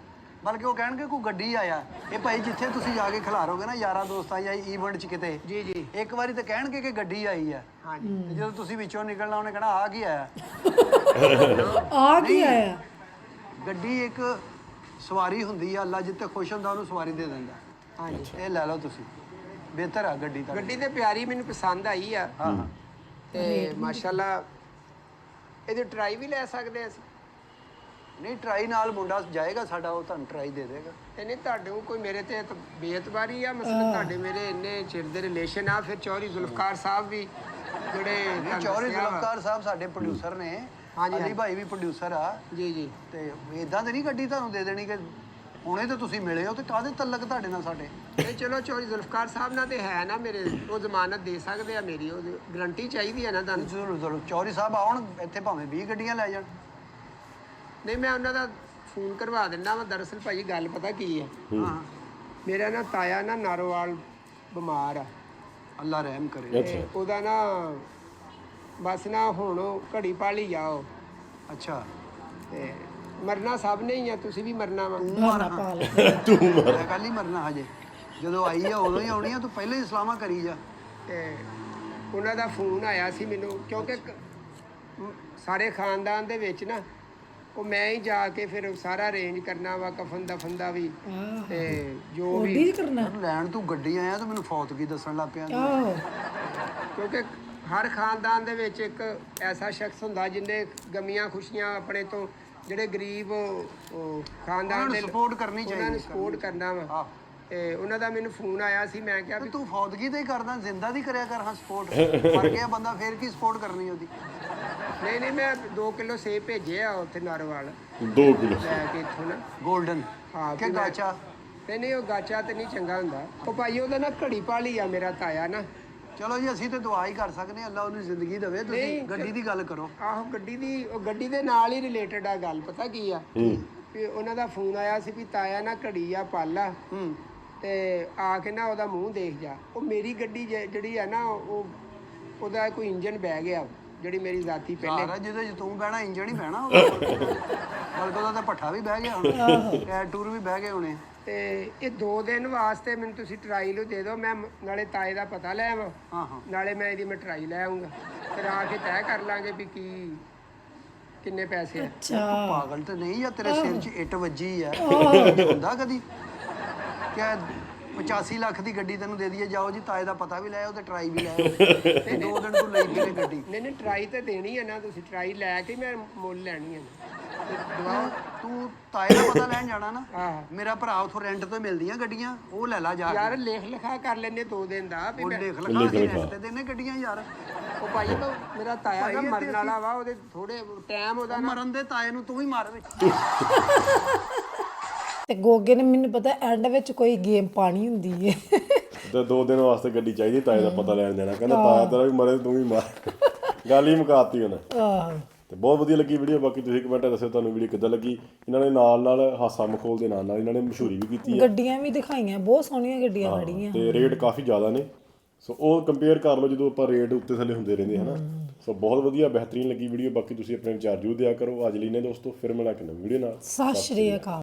ਬਲਕਿ ਉਹ ਕਹਿਣਗੇ ਕੋਈ ਗੱਡੀ ਆਇਆ। ਇਹ ਭਾਈ ਜਿੱਥੇ ਤੁਸੀਂ ਜਾ ਕੇ ਖਿਲਾਰੋਗੇ ਨਾ ਯਾਰਾਂ ਦੋਸਤਾਂ ਜਾਂ ਈਵੈਂਟ 'ਚ ਕਿਤੇ, ਜੀ ਜੀ। ਇੱਕ ਵਾਰੀ ਤਾਂ ਕਹਿਣਗੇ ਕਿ ਗੱਡੀ ਆਈ ਆ। ਹਾਂਜੀ। ਤੇ ਜਦੋਂ ਤੁਸੀਂ ਵਿੱਚੋਂ ਨਿਕਲਣਾ ਉਹਨੇ ਕਹਿਣਾ ਆ ਕੀ ਆਇਆ। ਆ ਕੀ ਆਇਆ? ਗੱਡੀ ਇੱਕ ਸਵਾਰੀ ਹੁੰਦੀ ਆ, ਅੱਲਾ ਜਿੱਥੇ ਖੁਸ਼ ਹੁੰਦਾ ਉਹਨੂੰ ਸਵਾਰੀ ਦੇ ਦਿੰਦਾ। ਹਾਂਜੀ। ਇਹ ਲੈ ਲਓ ਤੁਸੀਂ, ਬਿਹਤਰ ਆ ਗੱਡੀ ਤਾਂ। ਗੱਡੀ ਤੇ ਪਿਆਰੀ, ਮੈਨੂੰ ਪਸੰਦ ਆਈ ਆ। ਹਾਂ ਹਾਂ। ਤੇ ਮਾਸ਼ਾਅੱਲਾ ਇਹਦੀ ਟਰਾਈ ਵੀ ਲੈ ਸਕਦੇ ਅਸੀਂ? ਨਹੀਂ ਟਰਾਈ ਨਾਲ ਮੁੰਡਾ ਜਾਏਗਾ ਸਾਡਾ, ਉਹ ਤੁਹਾਨੂੰ ਟਰਾਈ ਦੇ ਦੇਗਾ। ਤੇ ਨਹੀਂ ਤੁਹਾਡੇ ਕੋਲ ਕੋਈ ਮੇਰੇ ਤੇ ਬੇਇਤਬਾਰੀ ਆ? ਮਸਲਨ ਤੁਹਾਡੇ ਮੇਰੇ ਇੰਨੇ ਚਿਰ ਦੇ ਰਿਲੇਸ਼ਨ ਆ। ਫਿਰ ਚੌਧਰੀ ਜ਼ੁਲਫਕਾਰ ਸਾਹਿਬ ਵੀ ਜਿਹੜੇ ਤੁਹਾਨੂੰ ਚੌਧਰੀ ਦੱਸਿਆ ਵਾ। ਜ਼ੁਲਫਕਾਰ ਸਾਹਿਬ ਸਾਡੇ ਪ੍ਰੋਡਿਊਸਰ ਨੇ। ਹਾਂਜੀ, ਅਲੀ ਹਾਂਜੀ। ਭਾਈ ਵੀ ਪ੍ਰੋਡਿਊਸਰ ਆ। ਜੀ ਜੀ। ਤੇ ਇਦਾਂ ਤੇ ਨਹੀਂ ਗੱਡੀ ਤੁਹਾਨੂੰ ਦੇ ਦੇਣੀ ਕਿ ਹੁਣੇ ਤਾਂ ਤੁਸੀਂ ਮਿਲੇ ਹੋ ਤੇ ਕਾਹਦੇ ਤਲਕ ਤੁਹਾਡੇ ਨਾਲ ਸਾਡੇ? ਇਹ ਚਲੋ ਚੋਰੀ ਜ਼ੁਲਫਕਾਰ ਸਾਹਿਬ ਨਾਲ ਤੇ ਹੈ ਨਾ ਮੇਰੇ, ਉਹ ਜ਼ਮਾਨਤ ਦੇ ਸਕਦੇ ਆ ਮੇਰੀ, ਉਹ ਗਰੰਟੀ ਚਾਹੀਦੀ ਹੈ ਨਾ ਤੁਹਾਨੂੰ। ਜ਼ਰੂਰ ਚੌਧਰੀ ਸਾਹਿਬ ਆਉਣ ਇੱਥੇ ਭਾਵੇਂ 20 ਗੱਡੀਆਂ ਲੈ ਜਾਣ। ਨਹੀਂ ਮੈਂ ਉਹਨਾਂ ਦਾ ਫੋਨ ਕਰਵਾ ਦਿੰਦਾ ਵਾ। ਦਰਅਸਲ ਭਾਜੀ ਗੱਲ ਪਤਾ ਕੀ ਹੈ, ਹਾਂ ਮੇਰਾ ਨਾ ਤਾਇਆ ਨਾ ਨਾਰੋਵਾਲ ਬਿਮਾਰ ਆ, ਅੱਲਾ ਰਹਿਮ ਕਰੇ। ਤੇ ਉਹਦਾ ਨਾ ਬਸ ਨਾ ਹੁਣ ਉਹ ਘੜੀ ਪਾਲੀ ਆ ਉਹ, ਅੱਛਾ ਤੇ ਮਰਨਾ ਸਭ ਨੇ ਹੀ ਆ, ਤੁਸੀਂ ਵੀ ਮਰਨਾ ਵਾ। ਮਾਰਾ ਪਾ ਲੈ ਮੈਂ ਕੱਲ ਹੀ ਮਰਨਾ ਹਜੇ, ਜਦੋਂ ਆਈ ਆ ਉਦੋਂ ਹੀ ਆਉਣੀ ਆ, ਤੂੰ ਪਹਿਲਾਂ ਹੀ ਇਸਲਾਮਾ ਕਰੀ ਜਾ। ਤੇ ਉਹਨਾਂ ਦਾ ਫੋਨ ਆਇਆ ਸੀ ਮੈਨੂੰ, ਕਿਉਂਕਿ ਸਾਰੇ ਖਾਨਦਾਨ ਦੇ ਵਿੱਚ ਨਾ ਉਹ ਮੈਂ ਹੀ ਜਾ ਕੇ ਫਿਰ ਸਾਰਾ ਅਰੇਂਜ ਕਰਨਾ ਵਾ, ਕਫਨ ਦਫਨ ਦਾ ਵੀ ਤੇ ਜੋ ਵੀ, ਓਡੀ ਕਰਨਾ। ਲੈਣ ਤੂੰ ਗੱਡੀ ਆਇਆ ਤਾਂ ਮੈਨੂੰ ਫੌਤਗੀ ਦੱਸਣ ਲੱਗ ਪਿਆ। ਆਹੋ ਕਿਉਂਕਿ ਹਰ ਖਾਨਦਾਨ ਦੇ ਵਿੱਚ ਇੱਕ ਐਸਾ ਸ਼ਖਸ ਹੁੰਦਾ ਜਿਹਦੇ ਗਮੀਆਂ ਖੁਸ਼ੀਆਂ ਆਪਣੇ ਤੋਂ, ਜਿਹੜੇ ਗਰੀਬ ਉਹ ਖਾਨਦਾਨ ਦੇ ਸਪੋਰਟ ਕਰਨੀ ਉਹਨਾਂ ਚਾਹੀਦੀ। ਨੂੰ ਸਪੋਰਟ ਕਰਨਾ ਵਾ। ਆਹ ਤੇ ਉਹਨਾਂ ਦਾ ਮੈਨੂੰ ਫੋਨ ਆਇਆ ਸੀ, ਮੈਂ ਕਿਹਾ ਤੇ ਵੀ ਤੂੰ ਫੌਤਗੀ ਤੇ ਹੀ ਕਰਦਾ, ਜ਼ਿੰਦਾ ਦੀ ਕਰਿਆ ਕਰ। ਹਾਂ ਸਪੋਰਟ ਮਰ ਗਿਆ ਬੰਦਾ, ਫੇਰ ਕੀ ਸਪੋਰਟ ਕਰਨੀ ਉਹਦੀ? ਨਹੀਂ ਮੈਂ 2 ਕਿਲੋ ਸੇਬ ਭੇਜੇ ਆ ਉੱਥੇ ਨਾਰੋਵਾਲ 2 ਕਿਲੋ ਲੈ ਕੇ ਇੱਥੋਂ ਨਾ। ਗੋਲਡਨ ਹਾਂ ਕਿ ਵੀ ਮੈਂ- ਗਾਚਾ? ਨਹੀਂ ਉਹ ਗਾਚਾ ਤੇ ਨਹੀਂ ਚੰਗਾ ਹੁੰਦਾ। ਉਹ ਭਾਈ ਉਹਦਾ ਨਾ ਘੜੀ ਪਾਲੀ ਆ ਮੇਰਾ ਤਾਇਆ ਨਾ। ਚਲੋ ਜੀ ਅਸੀਂ ਤੇ ਦੁਆ ਹੀ ਕਰ ਸਕਦੇ ਹਾਂ, ਅੱਲਾ ਉਹਨੂੰ ਜ਼ਿੰਦਗੀ ਦੇਵੇ। ਤੁਸੀਂ ਨਹੀਂ, ਗੱਡੀ ਦੀ ਗੱਲ ਕਰੋ। ਆਹੋ ਗੱਡੀ ਦੀ, ਉਹ ਗੱਡੀ ਦੇ ਨਾਲ ਹੀ ਰਿਲੇਟਡ ਆ ਗੱਲ। ਪਤਾ ਕੀ ਆ, ਵੀ ਉਹਨਾਂ ਦਾ ਫੋਨ ਆਇਆ ਸੀ ਵੀ ਤਾਇਆ ਨਾ ਘੜੀ ਆ ਪਾਲਾ, ਹੂੰ ਤੇ ਆ ਕੇ ਨਾ ਉਹਦਾ ਮੂੰਹ ਦੇਖ ਜਾ। ਉਹ ਮੇਰੀ ਗੱਡੀ ਜਿਹੜੀ ਆ ਨਾ, ਉਹਦਾ ਕੋਈ ਇੰਜਨ ਬਹਿ ਗਿਆ, ਜਿਹੜੀ ਮੇਰੀ ਜ਼ਾਤੀ ਪਹਿਲੇ। ਸਾਰਾ ਜਿਹਦੇ ਚ ਤੂੰ ਬਹਿਣਾ ਇੰਜਣ ਹੀ ਬਹਿਣਾ ਉਹਦਾ। ਬਲਕਿ ਉਹਦਾ ਤਾਂ ਭੱਠਾ ਵੀ ਬਹਿ ਗਿਆ ਹੁਣ, ਟਾਇਰ ਟੂਰ ਵੀ ਬਹਿ ਗਏ ਹੋਣੇ। ਤੇ ਇਹ 2 ਦਿਨ ਵਾਸਤੇ ਮੈਨੂੰ ਤੁਸੀਂ ਟਰਾਈ ਦੇ ਦਿਓ, ਮੈਂ ਨਾਲੇ ਤਾਏ ਦਾ ਪਤਾ ਲੈ ਆਵਾਂ, ਹਾਂ ਨਾਲੇ ਮੈਂ ਇਹਦੀ ਟਰਾਈ ਲੈ ਆਉਂਗਾ, ਫਿਰ ਆ ਕੇ ਤੈਅ ਕਰ ਲਾਂਗੇ ਵੀ ਕਿੰਨੇ ਪੈਸੇ ਆ। ਅੱਛਾ ਪਾਗਲ ਤੇ ਨਹੀਂ, ਜਾਂ ਤੇਰੇ ਸਿਰ 'ਚ ਇੱਟ ਵੱਜੀ ਆ? ਹੁੰਦਾ ਕਦੀ ਕਿ 85 ਲੱਖ ਦੀ ਗੱਡੀ ਤੈਨੂੰ ਦੇ ਦਈਏ, ਜਾਓ ਜੀ ਤਾਏ ਦਾ ਪਤਾ ਵੀ ਲੈ ਆਓ ਤੇ ਟਰਾਈ ਵੀ ਲੈ ਆਓ, ਤੇ 2 ਦਿਨ ਤੂੰ ਲਈ ਫਿਰੇ ਗੱਡੀ। ਨਹੀਂ ਟਰਾਈ ਤਾਂ ਦੇਣੀ ਹੈ ਨਾ, ਤੁਸੀਂ ਟਰਾਈ ਲੈ ਕੇ ਮੈਂ ਮੁੱਲ ਲੈਣੀ ਹੈ। ਤੂੰ ਤਾਏ ਦਾ ਪਤਾ ਲੈਣ ਜਾਣਾ ਨਾ, ਆਹ ਮੇਰਾ ਭਰਾ ਉਥੋਂ ਰੈਂਟ ਤੇ ਮਿਲਦੀਆਂ ਗੱਡੀਆਂ, ਉਹ ਲੈ ਲਾ ਜਾ ਯਾਰ ਲੇਖ ਲਿਖਾ ਕਰ ਲੈਨੇ 2 ਦਿਨ ਦਾ ਵੀ ਉਹ ਮੈਂ। ਲਿਖ ਲਗਾ ਕੇ ਰੈਂਟ ਤੇ ਦੇਣੇ ਗੱਡੀਆਂ ਯਾਰ। ਉਹ ਭਾਈ ਤਾਂ ਮੇਰਾ ਤਾਇਆ ਦਾ ਮਰਨ ਵਾਲਾ ਵਾ, ਉਹਦੇ ਥੋੜੇ ਟਾਈਮ ਉਹਦਾ ਨਾ। ਮਰਨ ਦੇ ਤਾਏ ਨੂੰ ਤੂੰ ਹੀ ਮਾਰ ਵਿੱਚ। ਤੇ ਗੋਗੇ ਨੇ ਮੈਨੂੰ ਪਤਾ ਐਂਡ ਵਿੱਚ ਕੋਈ ਗੇਮ ਪਾਣੀ ਹੁੰਦੀ ਏ ਤੇ 2 ਦਿਨ ਵਾਸਤੇ ਗੱਡੀ ਚਾਹੀਦੀ, ਤਾਏ ਦਾ ਪਤਾ ਲੈਣ ਦੇਣਾ। ਕਹਿੰਦਾ ਤਾਇਆ ਤੇਰਾ ਵੀ ਮਰੇ ਤੂੰ ਵੀ ਮਾਰ। ਗੱਲ ਹੀ ਮੁਕਾਤੀ ਉਹਨੇ। ਆਹੋ ਤੇ ਬਹੁਤ ਵਧੀਆ ਲੱਗੀ ਵੀਡੀਓ। ਬਾਕੀ ਤੁਸੀਂ ਕਮੈਂਟ ਦੱਸਿਓ ਤੁਹਾਨੂੰ ਵੀਡੀਓ ਕਿੱਦਾਂ ਲੱਗੀ। ਇਹਨਾਂ ਨੇ ਨਾਲ ਹਾਸਾ ਮਖੌਲ ਦੇ ਨਾਲ ਇਹਨਾਂ ਨੇ ਮਸ਼ਹੂਰੀ ਵੀ ਕੀਤੀ ਹੈ। ਗੱਡੀਆਂ ਵੀ ਦਿਖਾਈਆਂ, ਬਹੁਤ ਸੋਹਣੀਆਂ ਗੱਡੀਆਂ ਖੜੀਆਂ। ਤੇ ਰੇਟ ਕਾਫੀ ਜ਼ਿਆਦਾ ਨੇ, ਸੋ ਉਹ ਕੰਪੇਅਰ ਕਰ ਲਓ ਜਦੋਂ ਆਪਾਂ ਰੇਟ ਉੱਤੇ ਥੱਲੇ ਹੁੰਦੇ ਰਹਿੰਦੇ ਹਨਾ। ਸੋ ਬਹੁਤ ਵਧੀਆ ਬਿਹਤਰੀਨ ਲੱਗੀ ਵੀਡੀਓ। ਬਾਕੀ ਤੁਸੀਂ ਆਪਣੇ ਵਿਚਾਰ ਜ਼ਰੂਰ ਦਿਆ ਕਰੋ। ਅੱਜ ਲਈ ਨੇ ਦੋਸਤੋ, ਫਿਰ ਮਿਲਾਂਗੇ ਨਵੀਂ ਵੀਡੀਓ ਨਾਲ। ਸਤਿ ਸ਼੍ਰੀ ਅਕਾਲ।